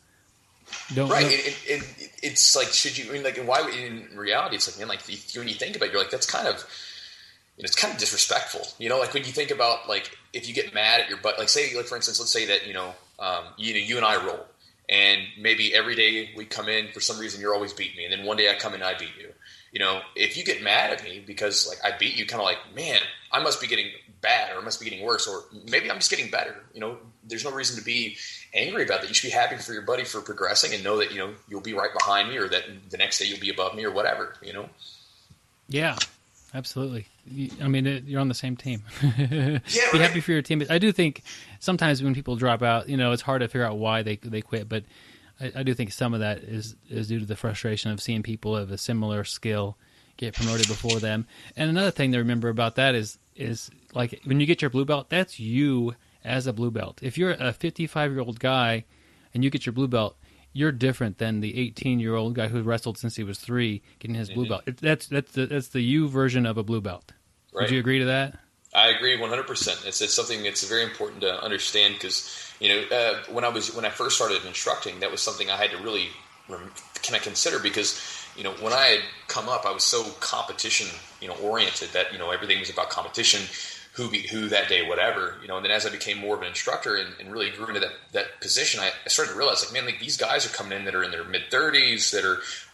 It's like, should you, I mean, like, why, in reality, it's like, man, like, when you think about it, you're like, that's kind of, you know, it's kind of disrespectful. You know, like, when you think about, like, if you get mad at your butt, like, say, like, for instance, let's say that, you know, you and I roll, and maybe every day we come in, for some reason, you're always beating me, and then one day I come in and I beat you. You know, if you get mad at me because, like, I beat you, kind of like, man, I must be getting bad, or I must be getting worse, or maybe I'm just getting better. You know, there's no reason to be angry about that. You should be happy for your buddy for progressing, and know that, you know, you'll be right behind me, or that the next day you'll be above me, or whatever, you know? Yeah, absolutely. I mean, you're on the same team. Yeah, be happy for your team. I do think sometimes when people drop out, you know, it's hard to figure out why they quit, but I do think some of that is due to the frustration of seeing people of a similar skill get promoted before them. And another thing to remember about that is like, when you get your blue belt, that's you as a blue belt. If you're a 55-year-old guy and you get your blue belt, you're different than the 18-year-old guy who wrestled since he was 3 getting his blue belt. That's the you version of a blue belt. Right. Would you agree to that? I agree 100%. It's something that's very important to understand, because, you know, when I first started instructing, that was something I had to really consider, because, you know, when I had come up, I was so competition, you know, oriented that, you know, everything was about competition. who that day, whatever, and then as I became more of an instructor and really grew into that position, I started to realize, like, man, like these guys are coming in that are in their mid-30s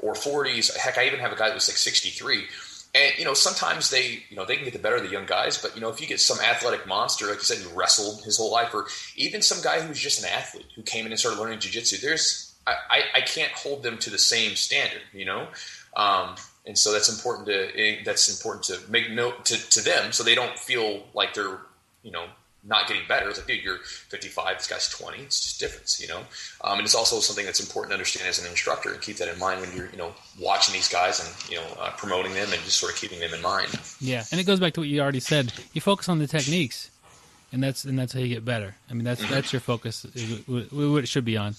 or 40s. Heck, I even have a guy that was like 63. And, sometimes they can get the better of the young guys, but, if you get some athletic monster, like you said, who wrestled his whole life, or even some guy who's just an athlete who came in and started learning jiu-jitsu, I can't hold them to the same standard, and so that's important to make note to them, so they don't feel like they're, not getting better. It's like, dude, you're 55, this guy's 20. It's just difference, and it's also something that's important to understand as an instructor and keep that in mind when you're, watching these guys and, promoting them and just sort of keeping them in mind. Yeah. And it goes back to what you already said. You focus on the techniques, and that's how you get better. I mean, that's your focus, what it should be on.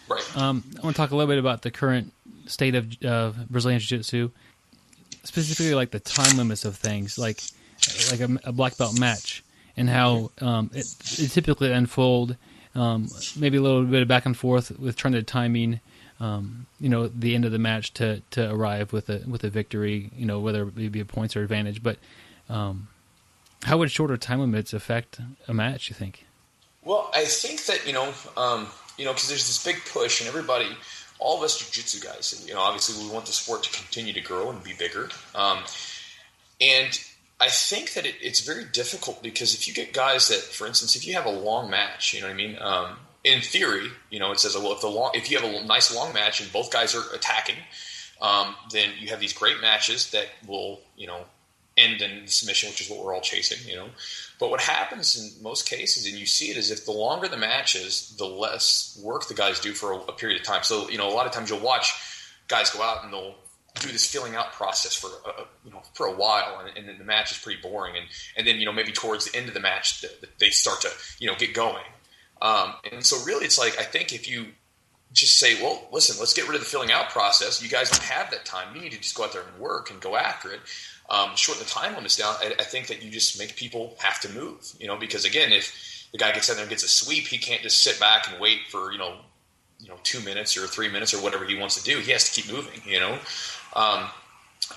Right. I want to talk a little bit about the current state of Brazilian Jiu-Jitsu, specifically like the time limits of things, like a black belt match, and how it typically unfold, maybe a little bit of back and forth with trying to timing, the end of the match to arrive with a victory, whether it be a points or advantage. But how would shorter time limits affect a match, you think? Well, I think that, because there's this big push, and everybody, all of us jiu-jitsu guys, obviously we want the sport to continue to grow and be bigger. And I think that it's very difficult, because if you get guys that, for instance, if you have a long match, you know what I mean? In theory, it says, well, if you have a nice long match and both guys are attacking, then you have these great matches that will, end in submission, which is what we're all chasing, But what happens in most cases, and you see it, is if the longer the match is, the less work the guys do for a period of time. So, a lot of times you'll watch guys go out and they'll do this filling out process for a while, and then the match is pretty boring, and then maybe towards the end of the match they start to get going, and so really it's like, I think if you just say, well, listen, let's get rid of the filling out process. You guys don't have that time. You need to just go out there and work and go after it. Shorten the time limits down. I think that you just make people have to move, because again, if the guy gets in there and gets a sweep, he can't just sit back and wait for 2 minutes or 3 minutes or whatever he wants to do. He has to keep moving,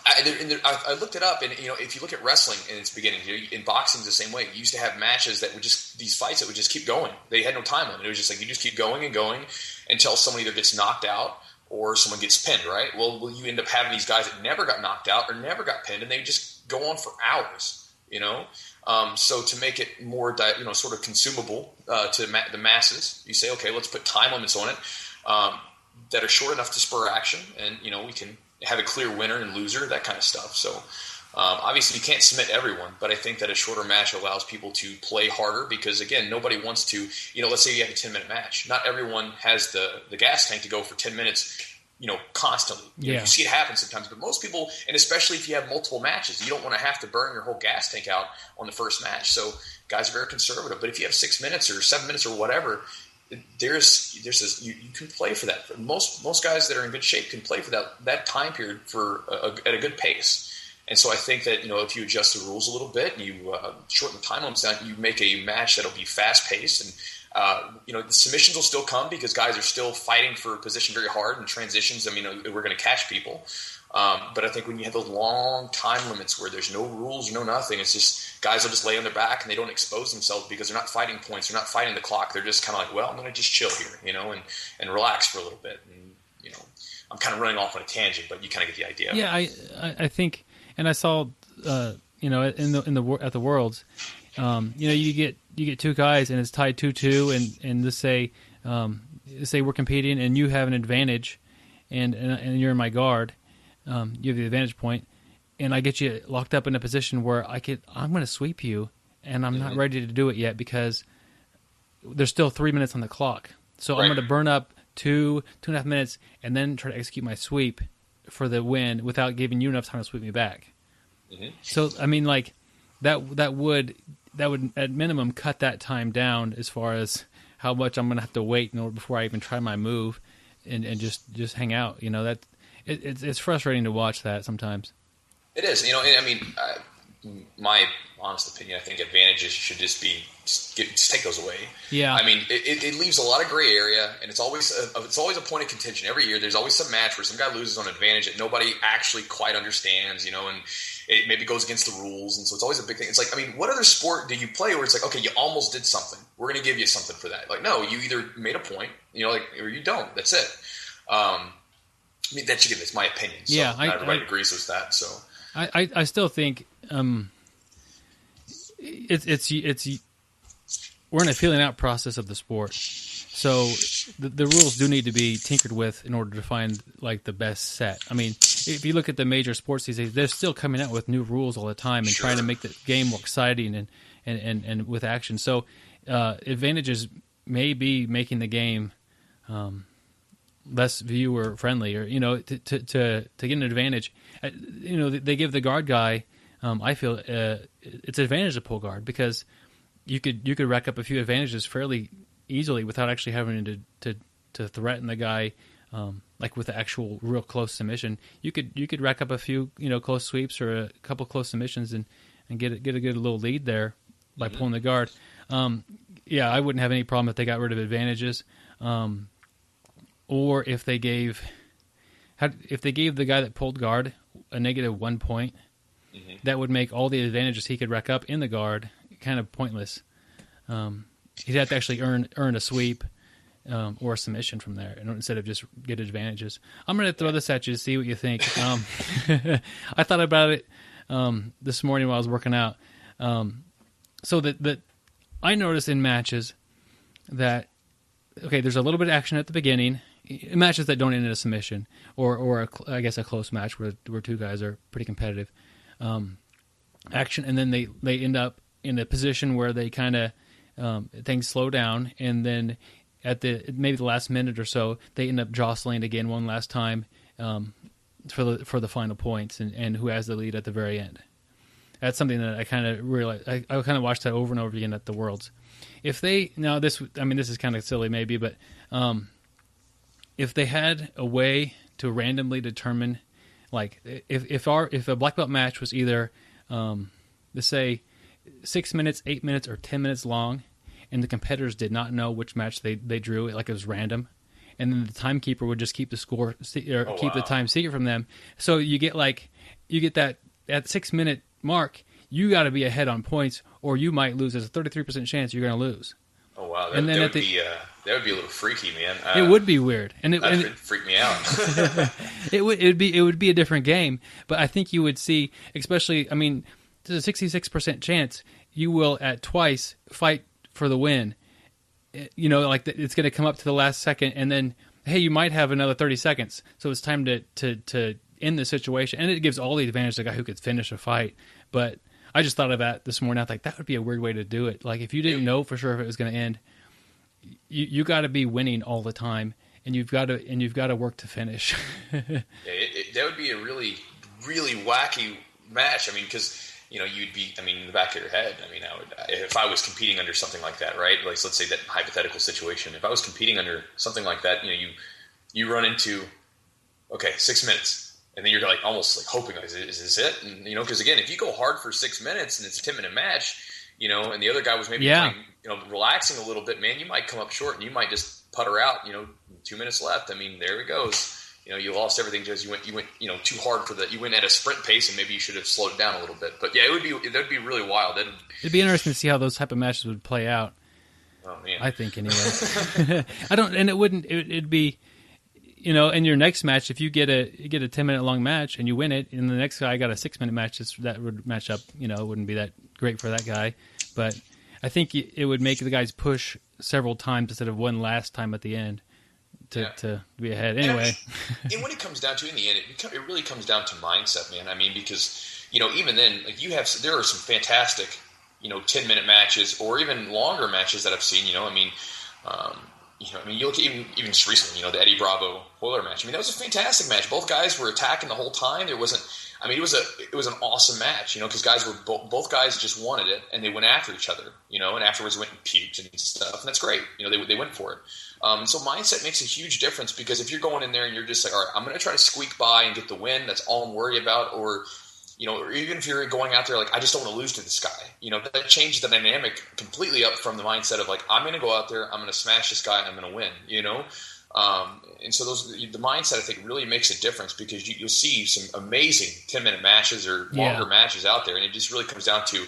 I looked it up, and if you look at wrestling in its beginning, in boxing, the same way. You used to have matches that would these fights that would just keep going. They had no time limit. It was just like you just keep going and going until someone either gets knocked out or someone gets pinned. Right? Well, you end up having these guys that never got knocked out or never got pinned, and they just go on for hours. So to make it more sort of consumable to the masses, you say, okay, let's put time limits on it that are short enough to spur action, and we can have a clear winner and loser, that kind of stuff. So obviously you can't submit everyone, but I think that a shorter match allows people to play harder, because again, nobody wants to, let's say you have a 10-minute match. Not everyone has the gas tank to go for 10 minutes, constantly. You see it happen sometimes, but most people, and especially if you have multiple matches, you don't want to have to burn your whole gas tank out on the first match. So guys are very conservative, but if you have 6 minutes or 7 minutes or whatever, there's you can play for that. Most guys that are in good shape can play for that time period at a good pace. And so I think that if you adjust the rules a little bit and you shorten the time limits down, you make a match that'll be fast paced, and the submissions will still come because guys are still fighting for position very hard, and transitions. I mean, we're going to catch people. But I think when you have those long time limits where there's no rules, no nothing, it's just guys will just lay on their back and they don't expose themselves because they're not fighting points, they're not fighting the clock. They're just kind of like, well, I'm going to just chill here, and relax for a little bit. And I'm kind of running off on a tangent, but you kind of get the idea. Yeah, I think, and I saw, at the Worlds, you get two guys and it's tied 2-2, and let's say we're competing and you have an advantage, and you're in my guard. You have the advantage point, and I get you locked up in a position where I'm going to sweep you, and I'm not ready to do it yet because there's still 3 minutes on the clock. So I'm going to burn up 2.5 minutes, and then try to execute my sweep for the win without giving you enough time to sweep me back. Mm-hmm. So I mean, like that would at minimum cut that time down as far as how much I'm going to have to wait before I even try my move, and just hang out. That. It's frustrating to watch that sometimes. It is, and I mean, my honest opinion, I think advantages should just take those away. Yeah. I mean, it leaves a lot of gray area, and it's always a point of contention every year. There's always some match where some guy loses on advantage that nobody actually quite understands, and it maybe goes against the rules, and so it's always a big thing. It's like, I mean, what other sport do you play where it's like, okay, you almost did something, we're going to give you something for that? Like, no, you either made a point, like, or you don't. That's it. I mean, that's again, it's my opinion. So yeah, not everybody agrees with that. So I still think it's we're in a feeling out process of the sport, so the rules do need to be tinkered with in order to find like the best set. I mean, if you look at the major sports these days, they're still coming out with new rules all the time and trying to make the game more exciting and with action. So advantages may be making the game less viewer friendly, or to get an advantage. They give the guard guy. I feel it's an advantage to pull guard because you could rack up a few advantages fairly easily without actually having to threaten the guy, like with the actual real close submission. You could rack up a few close sweeps or a couple close submissions and get a good little lead there by pulling the guard. I wouldn't have any problem if they got rid of advantages, or if they gave the guy that pulled guard a negative 1 point. That would make all the advantages he could rack up in the guard kind of pointless. He'd have to actually earn a sweep or a submission from there, instead of just get advantages. I'm going to throw this at you to see what you think. I thought about it this morning while I was working out. So that I noticed in matches that, okay, there's a little bit of action at the beginning, matches that don't end in a submission, or I guess a close match where two guys are pretty competitive. Action, and then they end up in a position where they kind of things slow down, and then at maybe the last minute or so, they end up jostling again one last time for the final points, and who has the lead at the very end. That's something that I kind of realized. I kind of watched that over and over again at the Worlds. If they this is kind of silly maybe, but if they had a way to randomly determine, like if a black belt match was either let's say 6 minutes, 8 minutes, or 10 minutes long, and the competitors did not know which match they drew, like it was random, and then the timekeeper would just keep the score or keep the time secret from them. So you get that at 6 minute mark, you got to be ahead on points, or you might lose. There's a 33% chance you're going to lose. Oh wow, that would be a little freaky, man. It would be weird, and it would freak me out. it would be a different game, but I think you would see, especially, I mean, there's a 66% chance you will at twice fight for the win. Like it's going to come up to the last second, and then hey, you might have another 30 seconds, so it's time to end the situation, and it gives all the advantage to the guy who could finish a fight. But I just thought of that this morning. I thought that would be a weird way to do it. Like if you didn't know for sure if it was going to end, you got to be winning all the time, and you've got to work to finish. That would be a really, really wacky match. I mean, because you'd be, in the back of your head. If I was competing under something like that, right? Like let's say that hypothetical situation. If I was competing under something like that, you run into 6 minutes. And then you're like almost like hoping, is this it? And because again, if you go hard for 6 minutes and it's a 10-minute match, and the other guy was maybe playing, relaxing a little bit, man, you might come up short and you might just putter out. 2 minutes left. There it goes. You lost everything because you went too hard for you went at a sprint pace, and maybe you should have slowed it down a little bit. But yeah, that'd be really wild. It'd be interesting to see how those type of matches would play out. Oh man, I think anyway. It'd be. In your next match, if you get a 10-minute long match and you win it, and the next guy got a 6-minute match, that would match up. It wouldn't be that great for that guy, but I think it would make the guys push several times instead of one last time at the end to be ahead. Anyway, and when it comes down to in the end, it really comes down to mindset, man. Because even then, like there are some fantastic 10-minute matches or even longer matches that I've seen. You look even just recently, the Eddie Bravo Hoyler match. that was a fantastic match. Both guys were attacking the whole time. There wasn't. It was an awesome match. Because guys were both guys just wanted it and they went after each other. And afterwards went and puked and stuff, and that's great. They went for it. So mindset makes a huge difference, because if you're going in there and you're just like, all right, I'm going to try to squeak by and get the win. That's all I'm worried about. Or or even if you're going out there like, I just don't want to lose to this guy, that changes the dynamic completely up from the mindset of like, I'm going to go out there, I'm going to smash this guy, and I'm going to win, And so the mindset, I think, really makes a difference, because you'll see some amazing 10-minute matches or longer matches out there, and it just really comes down to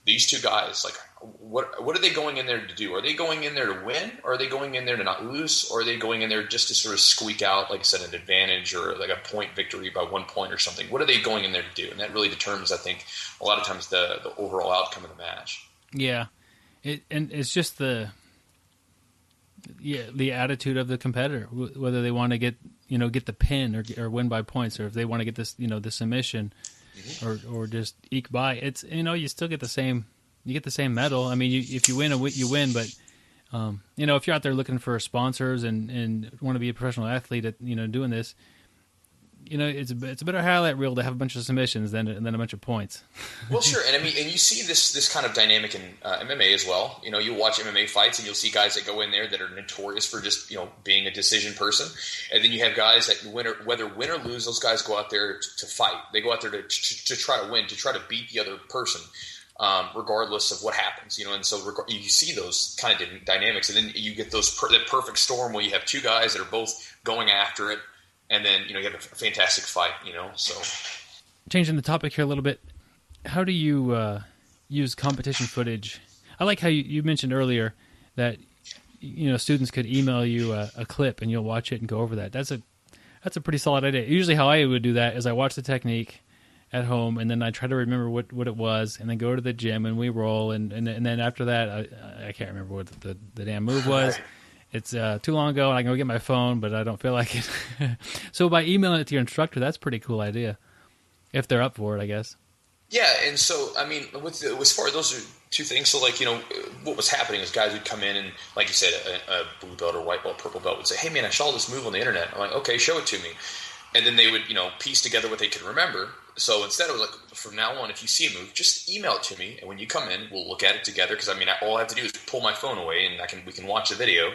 these two guys. Like, what are they going in there to do? Are they going in there to win, or are they going in there to not lose, or are they going in there just to sort of squeak out, like I said, an advantage or like a point victory by 1 point or something? What are they going in there to do? And that really determines, I think, a lot of times the overall outcome of the match. Yeah, and it's just the attitude of the competitor, whether they want to get the pin or win by points, or if they want to get this the submission, or just eke by. It's you still get the same medal. I mean, if you win, you win. But if you're out there looking for sponsors and want to be a professional athlete at doing this, it's a better highlight reel to have a bunch of submissions than a bunch of points. Well, sure, and you see this kind of dynamic in MMA as well. You watch MMA fights, and you'll see guys that go in there that are notorious for just being a decision person, and then you have guys that whether win or lose, those guys go out there to fight. They go out there to try to win, to try to beat the other person, regardless of what happens. And so you see those kind of dynamics, and then you get that perfect storm where you have two guys that are both going after it. And then, you have a fantastic fight, so. Changing the topic here a little bit, how do you use competition footage? I like how you mentioned earlier that, students could email you a clip and you'll watch it and go over that. That's a pretty solid idea. Usually how I would do that is I watch the technique at home, and then I try to remember what it was, and then go to the gym and we roll, and then after that, I can't remember what the damn move was. It's too long ago, and I can go get my phone, but I don't feel like it. So by emailing it to your instructor, that's a pretty cool idea, if they're up for it, I guess. Yeah, and so, I mean, as far as those are two things, so, like, what was happening is guys would come in and, like you said, a blue belt or white belt, purple belt would say, hey, man, I saw this move on the internet. I'm like, okay, show it to me. And then they would, piece together what they could remember. So instead of, like, from now on, if you see a move, just email it to me, and when you come in, we'll look at it together, because, all I have to do is pull my phone away, and we can watch the video,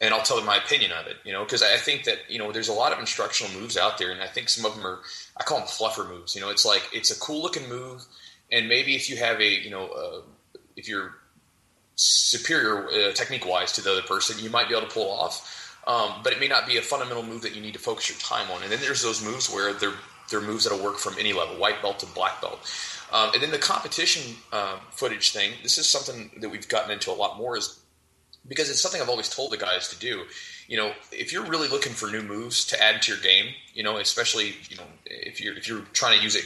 and I'll tell them my opinion of it, because I think that, there's a lot of instructional moves out there, and I think some of them I call them fluffer moves. It's like, it's a cool looking move, and maybe if you have if you're superior technique wise to the other person, you might be able to pull off, but it may not be a fundamental move that you need to focus your time on. And then there's those moves where they're moves that'll work from any level, white belt to black belt. And then the competition footage thing, this is something that we've gotten into a lot more, is because it's something I've always told the guys to do. If you're really looking for new moves to add to your game, especially, if you're trying to use it,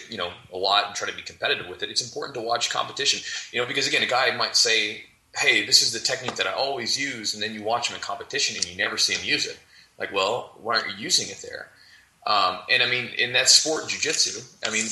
a lot and try to be competitive with it, it's important to watch competition, because again, a guy might say, hey, this is the technique that I always use. And then you watch him in competition and you never see him use it. Like, well, why aren't you using it there? And in that sport, jiu-jitsu,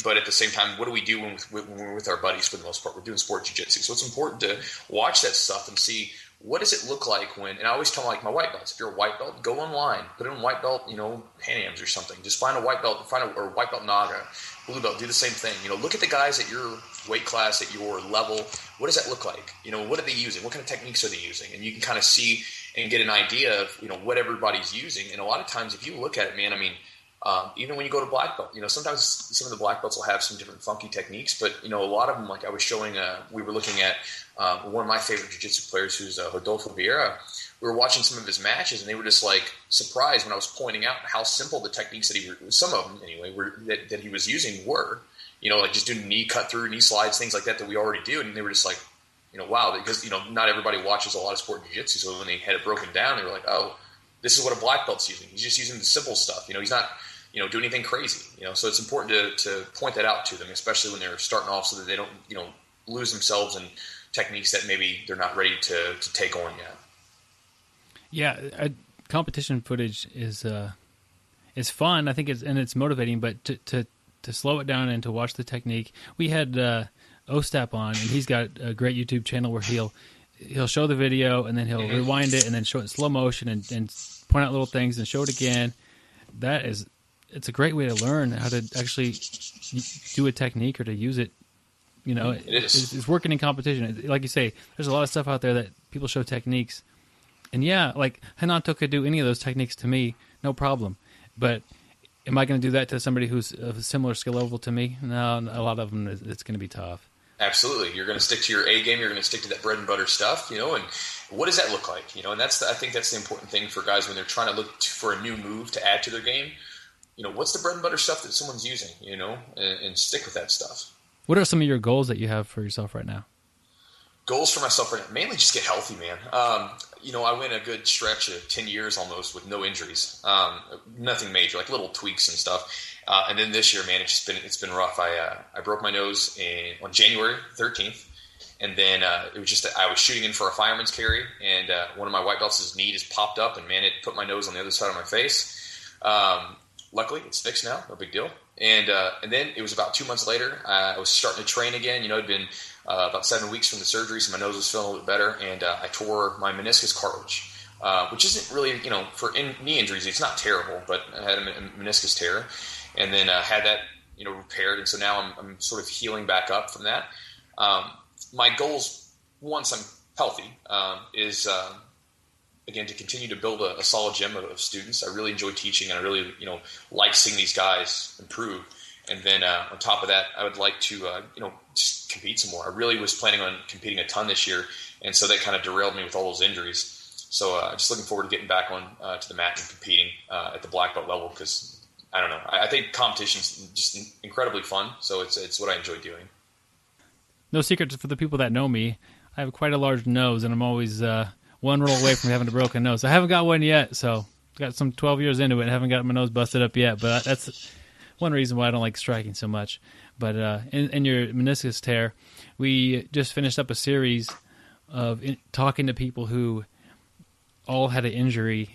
but at the same time, what do we do when we're with our buddies for the most part? We're doing sport jiu-jitsu. So it's important to watch that stuff and see, what does it look like when, and I always tell them, like, my white belts, if you're a white belt, go online, put in white belt, Pan Ams or something. Just find a white belt, or white belt Naga, blue belt, do the same thing. Look at the guys at your weight class, at your level. What does that look like? What are they using? What kind of techniques are they using? And you can kind of see and get an idea of, what everybody's using. And a lot of times, if you look at it, man, even when you go to black belt, sometimes some of the black belts will have some different funky techniques, but, a lot of them, like I was showing, we were looking at one of my favorite jiu-jitsu players, who's Rodolfo Vieira. We were watching some of his matches, and they were just, like, surprised when I was pointing out how simple the techniques that some of them anyway, that he was using were, like just doing knee cut through, knee slides, things like that we already do. And they were just like, wow, because, not everybody watches a lot of sport jiu-jitsu. So when they had it broken down, they were like, oh, this is what a black belt's using. He's just using the simple stuff. He's not, do anything crazy, so it's important to point that out to them, especially when they're starting off, so that they don't, lose themselves in techniques that maybe they're not ready to take on yet. Yeah. Competition footage is fun. I think it's motivating, but to slow it down and to watch the technique. We had Ostap on, and he's got a great YouTube channel where he'll show the video, and then he'll rewind it and then show it in slow motion and point out little things and show it again. It's a great way to learn how to actually do a technique or to use it. It is. It's working in competition. Like you say, there's a lot of stuff out there that people show techniques. And yeah, like Hanato could do any of those techniques to me, no problem. But am I going to do that to somebody who's of a similar skill level to me? No, a lot of them, it's going to be tough. Absolutely. You're going to stick to your A game. You're going to stick to that bread and butter stuff, and what does that look like? And I think that's the important thing for guys when they're trying to look for a new move to add to their game. What's the bread and butter stuff that someone's using, and stick with that stuff. What are some of your goals that you have for yourself right now? Goals for myself right now, mainly just get healthy, man. I went a good stretch of 10 years almost with no injuries, nothing major, like little tweaks and stuff. And then this year, man, it's been rough. I broke my nose on January 13th, and then it was just that I was shooting in for a fireman's carry, and one of my white belts' knee just popped up, and man, it put my nose on the other side of my face. Luckily, it's fixed now, no big deal. And then it was about 2 months later, I was starting to train again. It'd been about 7 weeks from the surgery, so my nose was feeling a little bit better, and I tore my meniscus cartilage, which isn't really, for knee injuries, it's not terrible, but I had a meniscus tear, and then had that, repaired, and so now I'm sort of healing back up from that. My goals, once I'm healthy, is again to continue to build a solid gym of students. I really enjoy teaching, and I really like seeing these guys improve. And then on top of that, I would like to just compete some more. I really was planning on competing a ton this year, and so that kind of derailed me with all those injuries. So just looking forward to getting back on to the mat and competing at the black belt level, because I don't know. I think competition's just incredibly fun, so it's what I enjoy doing. No secret for the people that know me, I have quite a large nose, and I'm always one roll away from having a broken nose. I haven't got one yet, so got some 12 years into it and haven't got my nose busted up yet, but that's one reason why I don't like striking so much. But in your meniscus tear, we just finished up a series of talking to people who all had an injury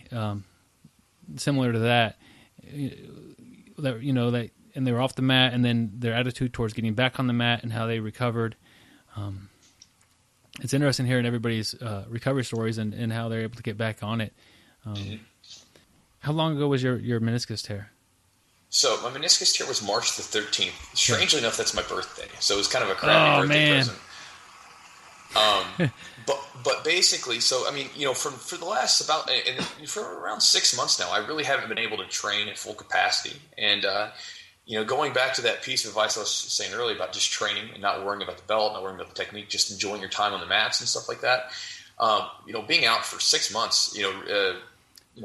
similar to that, and they were off the mat, and then their attitude towards getting back on the mat and how they recovered. It's interesting hearing everybody's recovery stories and how they're able to get back on it. How long ago was your meniscus tear? So my meniscus tear was March the 13th. Strangely enough, that's my birthday. So it was kind of a crappy birthday present. But basically, so I mean, for the last for around 6 months now, I really haven't been able to train at full capacity. And going back to that piece of advice I was saying earlier about just training and not worrying about the belt, not worrying about the technique, just enjoying your time on the mats and stuff like that. Being out for 6 months,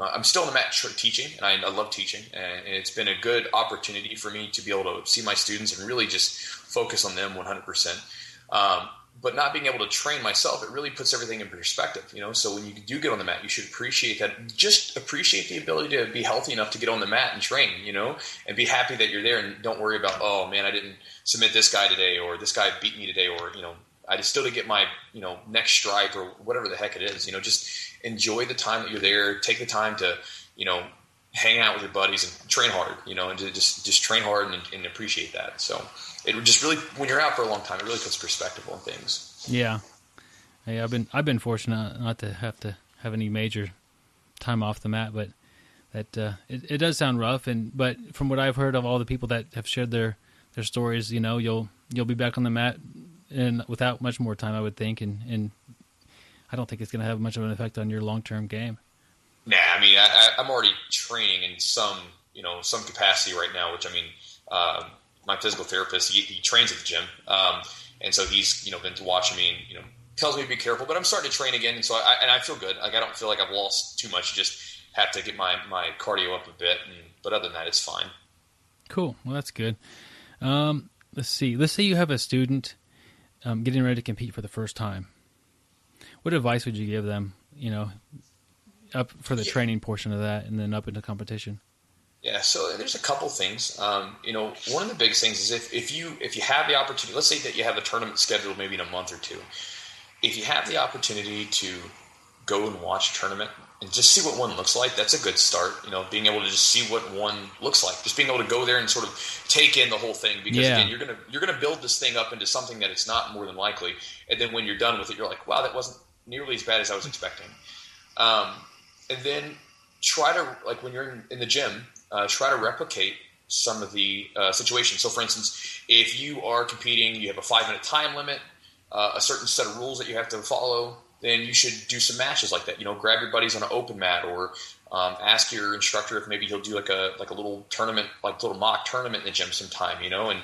I'm still on the mat teaching, and I love teaching, and it's been a good opportunity for me to be able to see my students and really just focus on them 100%. But not being able to train myself, it really puts everything in perspective, So when you do get on the mat, you should appreciate that. Just appreciate the ability to be healthy enough to get on the mat and train, and be happy that you're there, and don't worry about, oh man, I didn't submit this guy today, or this guy beat me today, or I just still to get my next strike, or whatever the heck it is. Just enjoy the time that you're there. Take the time to hang out with your buddies and train hard. And to just train hard and appreciate that. So it just really, when you're out for a long time, it really puts perspective on things. Yeah. Hey, I've been fortunate not to have any major time off the mat, but that it does sound rough. But from what I've heard of all the people that have shared their stories, you'll be back on the mat and without much more time, I would think, and I don't think it's going to have much of an effect on your long-term game. Nah, I mean, I'm already training in some capacity right now, which I mean, my physical therapist, he trains at the gym, and so he's been watching me and tells me to be careful. But I'm starting to train again, and so I feel good. Like I don't feel like I've lost too much. Just have to get my cardio up a bit, but other than that, it's fine. Cool. Well, that's good. Let's see. Let's say you have a student getting ready to compete for the first time. What advice would you give them, up for the training portion of that and then up into competition? Yeah, so there's a couple things. One of the big things is if you have the opportunity, let's say that you have a tournament scheduled maybe in a month or two. If you have the opportunity to go and watch a tournament and just see what one looks like, that's a good start. Being able to just see what one looks like, just being able to go there and sort of take in the whole thing, because again, you're gonna build this thing up into something that it's not, more than likely. And then when you're done with it, you're like, wow, that wasn't nearly as bad as I was expecting. And then try to, like when you're in the gym, try to replicate some of the situations. So for instance, if you are competing, you have a 5-minute time limit, a certain set of rules that you have to follow, then you should do some matches like that. Grab your buddies on an open mat, or ask your instructor if maybe he'll do like a little tournament, like a little mock tournament in the gym sometime, and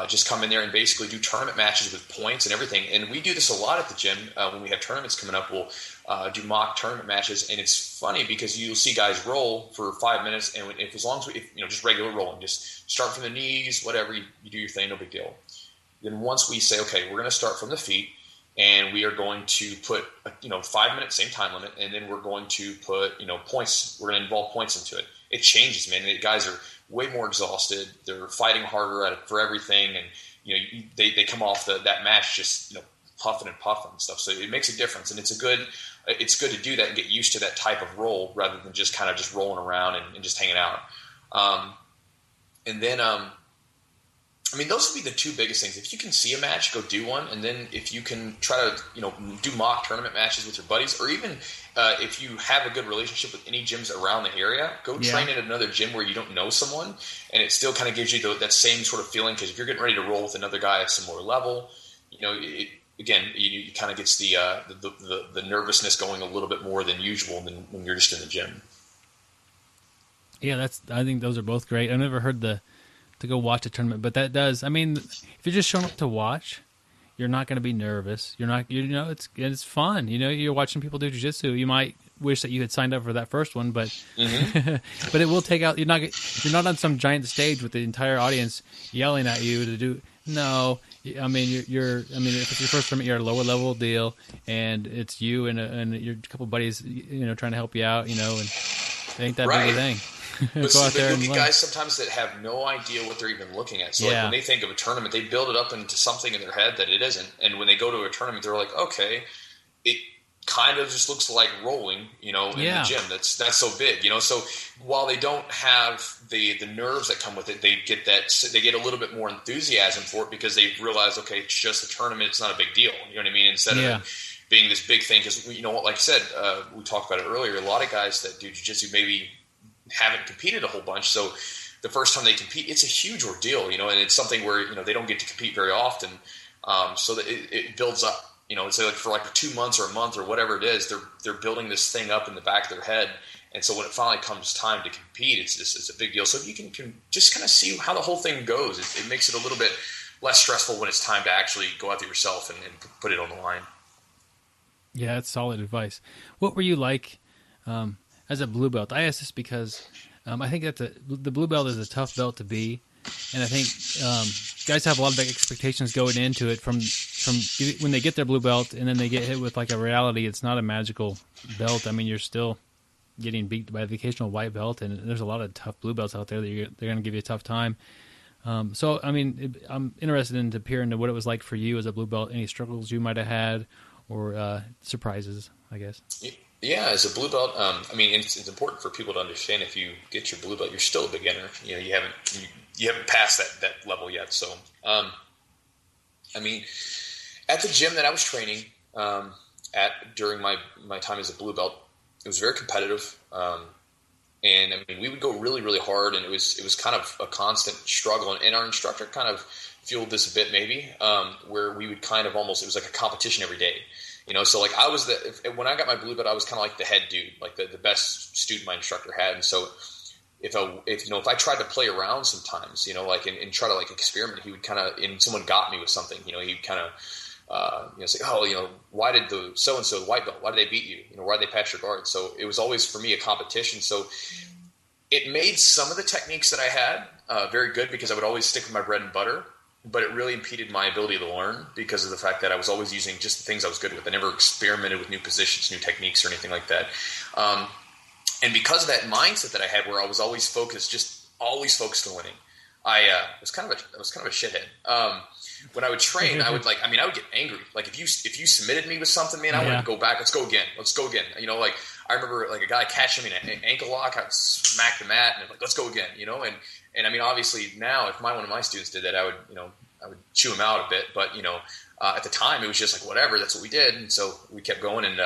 just come in there and basically do tournament matches with points and everything. And we do this a lot at the gym. When we have tournaments coming up, we'll do mock tournament matches. And it's funny because you'll see guys roll for 5 minutes, and as long as we, just regular rolling, just start from the knees, whatever, you do your thing, no big deal. Then once we say, okay, we're going to start from the feet, and we are going to put, 5 minutes, same time limit, and then we're going to put, points. We're going to involve points into it. It changes, man. The guys are way more exhausted. They're fighting harder for everything, and they come off that match just puffing and puffing and stuff. So it makes a difference, and it's good to do that and get used to that type of roll rather than just kind of just rolling around and just hanging out. And then those would be the two biggest things. If you can see a match, go do one. And then if you can try to, do mock tournament matches with your buddies, or even if you have a good relationship with any gyms around the area, go train at another gym where you don't know someone. And it still kind of gives you that same sort of feeling, because if you're getting ready to roll with another guy at a similar level, you kind of gets the nervousness going a little bit more than usual than when you're just in the gym. Yeah, I think those are both great. I've never heard to go watch a tournament, but that does. I mean, if you're just showing up to watch, you're not going to be nervous. You're not, it's fun. You're watching people do jiu-jitsu. You might wish that you had signed up for that first one, but but it will take out. You're not on some giant stage with the entire audience yelling at you to do. No, I mean if it's your first tournament, you're at a lower level deal, and it's you and your couple buddies, trying to help you out, and it ain't that big a thing. But you'll get guys sometimes that have no idea what they're even looking at. So like when they think of a tournament, they build it up into something in their head that it isn't. And when they go to a tournament, they're like, okay, it kind of just looks like rolling, in the gym. That's so big, So while they don't have the nerves that come with it, they get a little bit more enthusiasm for it because they realize, okay, it's just a tournament. It's not a big deal. You know what I mean? Instead of it being this big thing, because like I said, we talked about it earlier. A lot of guys that do jiu-jitsu maybe haven't competed a whole bunch, so the first time they compete, it's a huge ordeal, and it's something where they don't get to compete very often, so that it builds up. It's like for like 2 months or a month or whatever it is, they're building this thing up in the back of their head, and so when it finally comes time to compete, it's a big deal. So if you can just kind of see how the whole thing goes, it makes it a little bit less stressful when it's time to actually go out there yourself and put it on the line. Yeah, that's solid advice. What were you like as a blue belt? I ask this because I think that the blue belt is a tough belt to be, and I think guys have a lot of big expectations going into it from when they get their blue belt, and then they get hit with like a reality. It's not a magical belt. I mean, you're still getting beat by the occasional white belt, and there's a lot of tough blue belts out there that they're going to give you a tough time. So, I mean, I'm interested in to peer into what it was like for you as a blue belt, any struggles you might have had, or surprises, I guess. Yeah, as a blue belt, it's important for people to understand if you get your blue belt, you're still a beginner. You haven't passed that level yet. So, at the gym that I was training during my time as a blue belt, it was very competitive. And we would go really, really hard, and it was kind of a constant struggle. And our instructor kind of fueled this a bit, maybe, where we would kind of it was like a competition every day. So like I was when I got my blue belt, I was kind of like the head dude, like the best student my instructor had. And so if I tried to play around sometimes, and try to like experiment, he would kind of, and someone got me with something, he'd kind of, say, oh, why did the so-and-so, the white belt, why did they beat you? Why did they patch your guard? So it was always for me a competition. So it made some of the techniques that I had very good, because I would always stick with my bread and butter. But it really impeded my ability to learn because of the fact that I was always using just the things I was good with. I never experimented with new positions, new techniques, or anything like that. And because of that mindset that I had, where I was always focused on winning, I was kind of a shithead. When I would train, I would I would get angry. Like if you submitted me with something, man, I wanted to go back. Let's go again. I remember like a guy catching me in an ankle lock, I'd smack the mat, and like, let's go again. And obviously now, if one of my students did that, I would chew him out a bit. But at the time, it was just like whatever. That's what we did, and so we kept going. And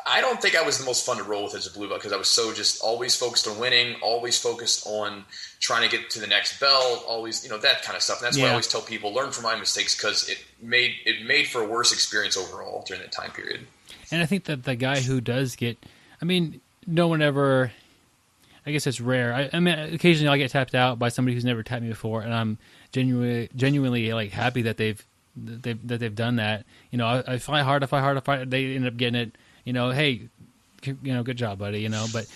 I don't think I was the most fun to roll with as a blue belt, because I was so just always focused on winning, always focused on trying to get to the next belt, always that kind of stuff. And that's why I always tell people, learn from my mistakes, because it made for a worse experience overall during that time period. And I think that the guy who does get, no one ever. I guess it's rare. Occasionally I'll get tapped out by somebody who's never tapped me before, and I'm genuinely like happy that they've done that. You know, I fight hard, they end up getting it. You know, hey, you know, good job, buddy. You know, but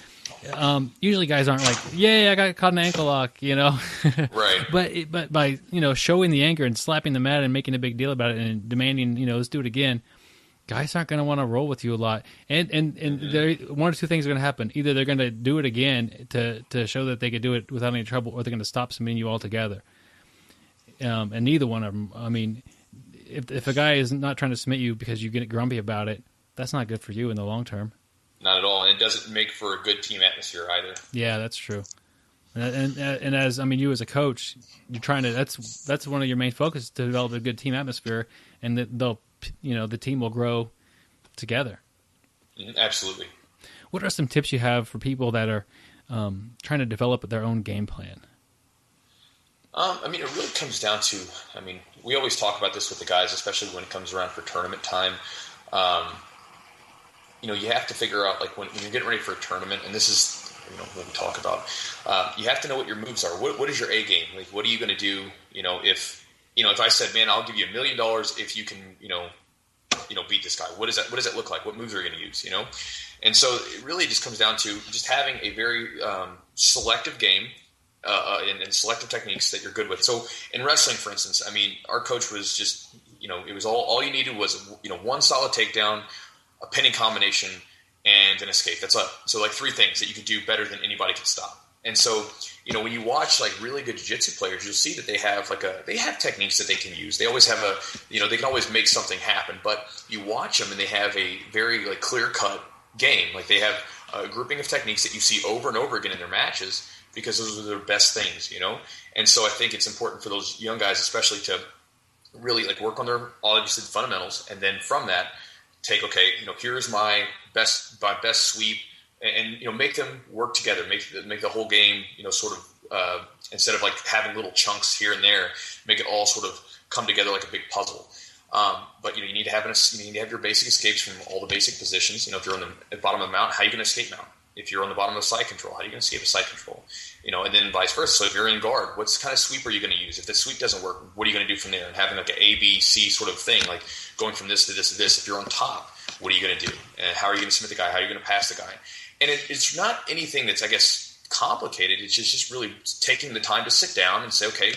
usually guys aren't like, yeah, I got caught in an ankle lock. You know, right? But by, you know, showing the anger and slapping the mat and making a big deal about it and demanding, you know, let's do it again, guys aren't going to want to roll with you a lot. And there, one or two things are going to happen. Either they're going to do it again to show that they could do it without any trouble, or they're going to stop submitting you altogether. And neither one of them. I mean, if a guy is not trying to submit you because you get grumpy about it, that's not good for you in the long term. Not at all, and it doesn't make for a good team atmosphere either. Yeah, that's true. And as I mean, you as a coach, you're trying to. That's one of your main focuses, to develop a good team atmosphere, and that they'll, you know, the team will grow together. Absolutely. What are some tips you have for people that are trying to develop their own game plan? I mean, it really comes down to. I mean, we always talk about this with the guys, especially when it comes around for tournament time. You know, you have to figure out, like, when you're getting ready for a tournament, and this is, you know, what we talk about, you have to know what your moves are. What is your A game? Like, what are you going to do? You know, if I said, man, I'll give you $1 million if you can, you know, beat this guy. What does that look like? What moves are you going to use? You know, and so it really just comes down to just having a very selective game and selective techniques that you're good with. So in wrestling, for instance, I mean, our coach was just, you know, it was all you needed was, you know, one solid takedown, a pinning combination, and an escape. That's it. So like 3 things that you could do better than anybody could stop. And so, you know, when you watch like really good jiu-jitsu players, you'll see that they have techniques that they can use. They always have they can always make something happen. But you watch them and they have a very like clear-cut game. Like they have a grouping of techniques that you see over and over again in their matches, because those are their best things, you know. And so I think it's important for those young guys, especially, to really like work on their obviously the fundamentals, and then from that take, okay, you know, here's my best sweep, and you know, make them work together, make the whole game, you know, sort of instead of like having little chunks here and there, make it all sort of come together like a big puzzle. But you know, you need to have your basic escapes from all the basic positions. You know, if you're on the bottom of the mount, how are you going to escape mount? If you're on the bottom of side control, how are you going to escape a side control? You know, and then vice versa. So if you're in guard, what kind of sweep are you going to use? If the sweep doesn't work, what are you going to do from there? And having like an A, B, C sort of thing, like going from this to this to this. If you're on top, what are you going to do? And how are you going to submit the guy? How are you going to pass the guy? And it's not anything that's, I guess, complicated. It's just really taking the time to sit down and say, okay,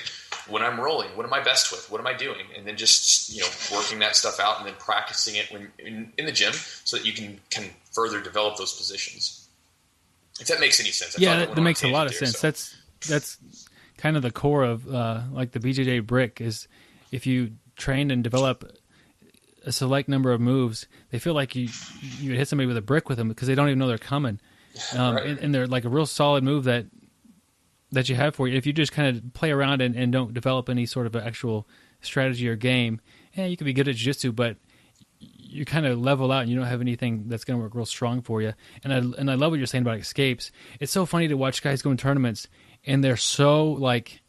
when I'm rolling, what am I best with? What am I doing? And then just, you know, working that stuff out and then practicing it when in the gym, so that you can further develop those positions. If that makes any sense. Yeah, that makes a lot of sense. So. That's kind of the core of like the BJJ brick is, if you train and develop a select number of moves, they feel like you would hit somebody with a brick with them, because they don't even know they're coming. Right. And they're like a real solid move that you have for you. If you just kind of play around and don't develop any sort of actual strategy or game, you could be good at jiu-jitsu, but you kind of level out and you don't have anything that's going to work real strong for you. And I love what you're saying about escapes. It's so funny to watch guys go in tournaments and they're so like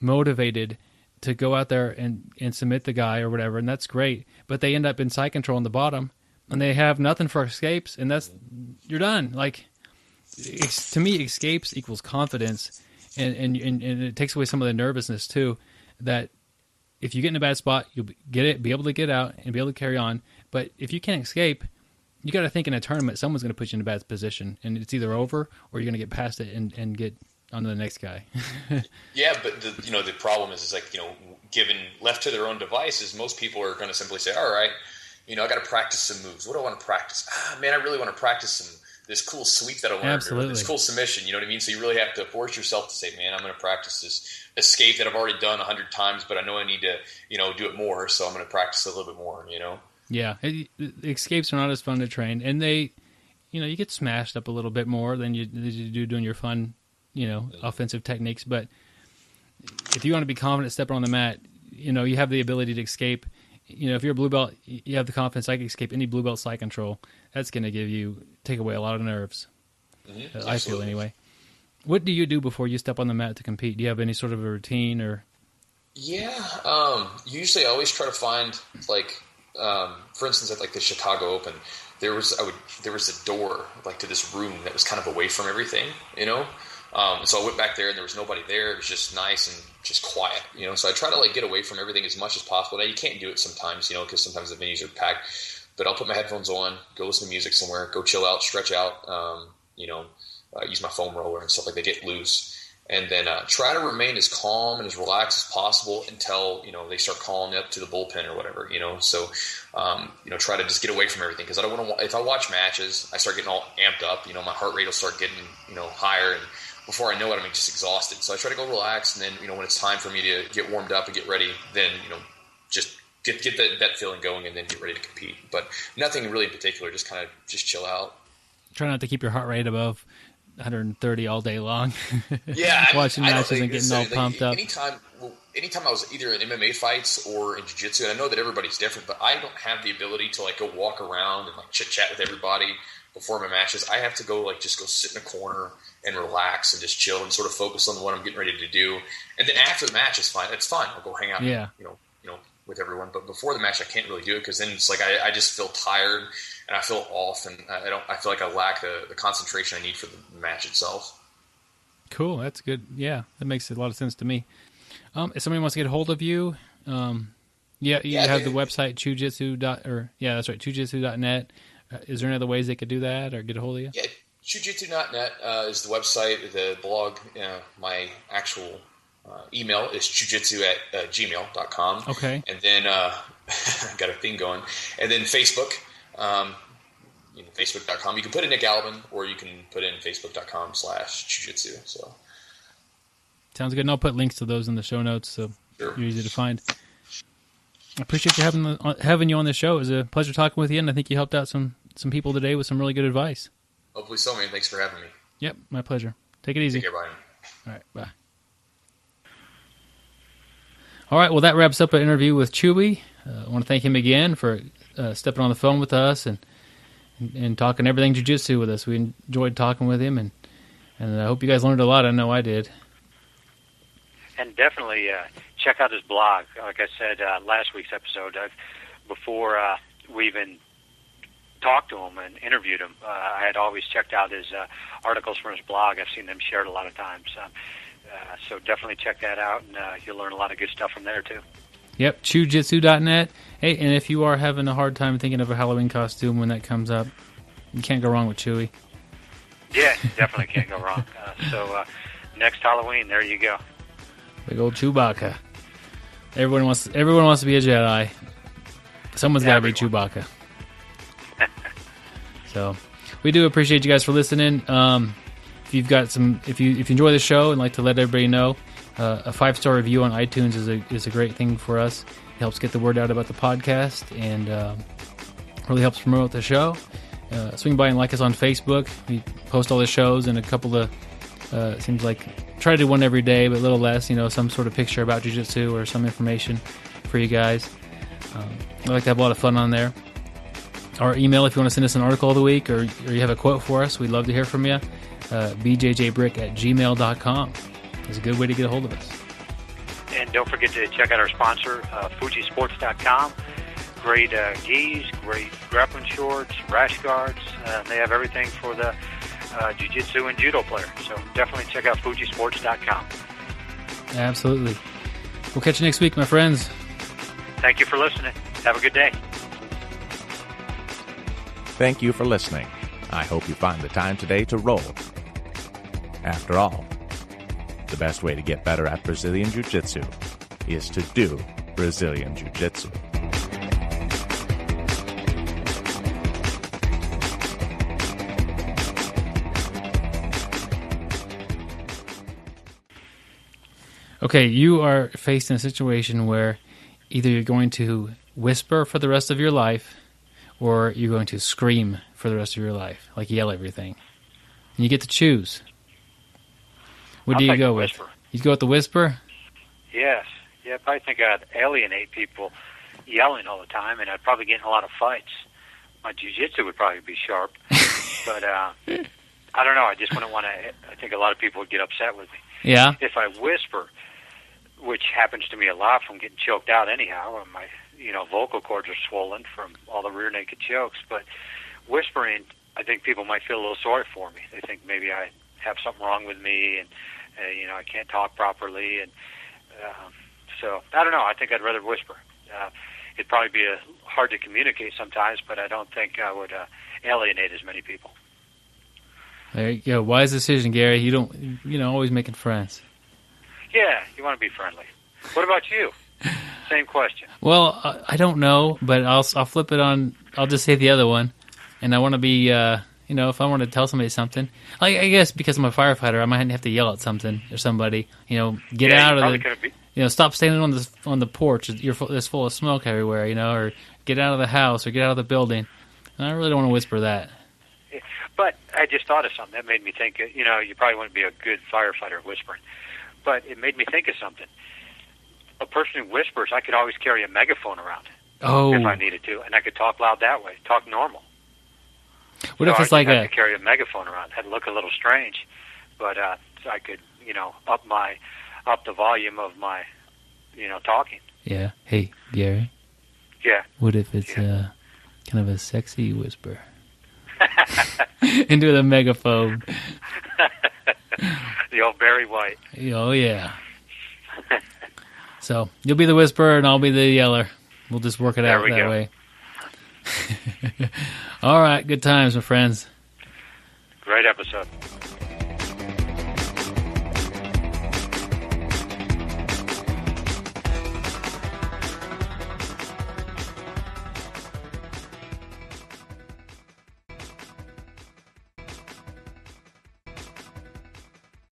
motivated to go out there and submit the guy or whatever, and that's great. But they end up in side control on the bottom and they have nothing for escapes, and you're done. Like, to me, escapes equals confidence, and it takes away some of the nervousness too. That if you get in a bad spot, you'll be able to get out and be able to carry on. But if you can't escape, you got to think in a tournament, someone's going to put you in a bad position, and it's either over or you're going to get past it and get on to the next guy. Yeah, but the problem is like, you know, given left to their own devices, most people are going to simply say, all right, you know, I got to practice some moves. What do I want to practice? Man, I really want to practice this cool sweep that I learned, or this cool submission. You know what I mean? So you really have to force yourself to say, man, I'm going to practice this escape that I've already done 100 times, but I know I need to, you know, do it more. So I'm going to practice a little bit more, you know? Yeah. Escapes are not as fun to train, and they, you know, you get smashed up a little bit more than you do doing your fun, you know, offensive techniques. But if you want to be confident stepping on the mat, you know, you have the ability to escape. You know, if you're a blue belt, you have the confidence I can escape any blue belt side control. That's going to take away a lot of nerves. Mm-hmm. I feel anyway. What do you do before you step on the mat to compete? Do you have any sort of a routine or? Yeah, usually I always try to find, like, for instance, at like the Chicago Open, there was a door like to this room that was kind of away from everything, you know. So I went back there, and there was nobody there. It was just nice and just quiet, So I try to get away from everything as much as possible. Now you can't do it sometimes, because sometimes the venues are packed. But I'll put my headphones on, go listen to music somewhere, go chill out, stretch out, use my foam roller and stuff like that, get loose. And then try to remain as calm and as relaxed as possible until, they start calling up to the bullpen or whatever, So, try to just get away from everything, because I don't want to – if I watch matches, I start getting all amped up. My heart rate will start getting, higher, and before I know it, I'm just exhausted. So I try to go relax, and then, when it's time for me to get warmed up and get ready, then, just get that feeling going and then get ready to compete. But nothing really in particular, just kind of just chill out. Try not to keep your heart rate above 130 all day long. Yeah, watching matches and getting all pumped up. Anytime I was either in MMA fights or in jiu-jitsu, and I know that everybody's different, but I don't have the ability to go walk around and chit chat with everybody before my matches. I have to go just go sit in a corner and relax and just chill and sort of focus on what I'm getting ready to do. And then after the match is fine. It's fine. I'll go hang out. Yeah. With everyone. But before the match, I can't really do it, because then it's I just feel tired and I feel off, and I feel like I lack the concentration I need for the match itself. Cool. That's good. Yeah, that makes a lot of sense to me. If somebody wants to get a hold of you, you have the website jujitsu.net. Is there any other ways they could do that or get a hold of you? Yeah, jujitsu.net is the website, the blog. My actual email is jujitsu@gmail.com. Okay. And then I got a thing going. And then Facebook, facebook.com. You can put in Nick Albin, or you can put in facebook.com/jujitsu. So sounds good. And I'll put links to those in the show notes, so sure. You're easy to find. I appreciate you having you on the show. It was a pleasure talking with you, and I think you helped out some people today with some really good advice. Hopefully so, man. Thanks for having me. Yep, my pleasure. Take it easy. Take care, Brian. All right, bye. All right, well, that wraps up an interview with Chewy. I want to thank him again for stepping on the phone with us and talking everything jiu-jitsu with us. We enjoyed talking with him, and I hope you guys learned a lot. I know I did. And definitely check out his blog. Like I said last week's episode, before we even talked to him and interviewed him, I had always checked out his articles from his blog. I've seen them shared a lot of times. So definitely check that out, and you'll learn a lot of good stuff from there, too. Yep, jujitsu.net. Hey, and if you are having a hard time thinking of a Halloween costume when that comes up, you can't go wrong with Chewy. Yeah, definitely can't go wrong. So next Halloween, there you go. Big old Chewbacca. Everyone wants to be a Jedi. Someone's got to be Chewbacca. So we do appreciate you guys for listening. If you enjoy the show and like to let everybody know, a 5-star review on iTunes is a great thing for us. It helps get the word out about the podcast and really helps promote the show. Swing by and like us on Facebook. We post all the shows and a couple of seems like try to do one every day, but a little less. Some sort of picture about jiu-jitsu or some information for you guys. We like to have a lot of fun on there. Our email, if you want to send us an article of the week or you have a quote for us, we'd love to hear from you. bjjbrick@gmail.com is a good way to get a hold of us. And don't forget to check out our sponsor, fujisports.com. Great gis, great grappling shorts, rash guards. They have everything for the jiu-jitsu and judo player. So definitely check out fujisports.com. Absolutely. We'll catch you next week, my friends. Thank you for listening. Have a good day. Thank you for listening. I hope you find the time today to roll. After all, the best way to get better at Brazilian Jiu-Jitsu is to do Brazilian Jiu-Jitsu. Okay, you are faced in a situation where either you're going to whisper for the rest of your life or you're going to scream for the rest of your life, like yell everything. And you get to choose. What do you go with? You go with the whisper? Yes. Yeah, I think I'd alienate people yelling all the time, and I'd probably get in a lot of fights. My jiu-jitsu would probably be sharp. But I don't know. I just wouldn't want to. I think a lot of people would get upset with me. Yeah. If I whisper, which happens to me a lot from getting choked out anyhow, and my vocal cords are swollen from all the rear naked chokes. But whispering, I think people might feel a little sorry for me. They think maybe I have something wrong with me, and I can't talk properly, and so I don't know. I think I'd rather whisper. It'd probably be hard to communicate sometimes, but I don't think I would alienate as many people. There you go. Wise decision, Gary. You don't, always making friends. Yeah, you want to be friendly. What about you? Same question. Well, I don't know, but I'll flip it on. I'll just say the other one, and I want to be, if I want to tell somebody something, like I guess because I'm a firefighter, I might have to yell at something or somebody. Get out of the. Stop standing on the porch. It's full of smoke everywhere. Or get out of the house or get out of the building. And I really don't want to whisper that. But I just thought of something that made me think. You probably wouldn't be a good firefighter whispering, but it made me think of something. A person who whispers, I could always carry a megaphone around if I needed to, and I could talk loud that way, talk normal. What if it's like I could carry a megaphone around? That'd look a little strange, but so I could, up the volume of my, talking. Yeah. Hey, Gary. Yeah. What if it's kind of a sexy whisper into the megaphone? The old Barry White. Oh yeah. So you'll be the whisperer and I'll be the yeller. We'll just work it out that way. All right, good times, my friends. Great episode.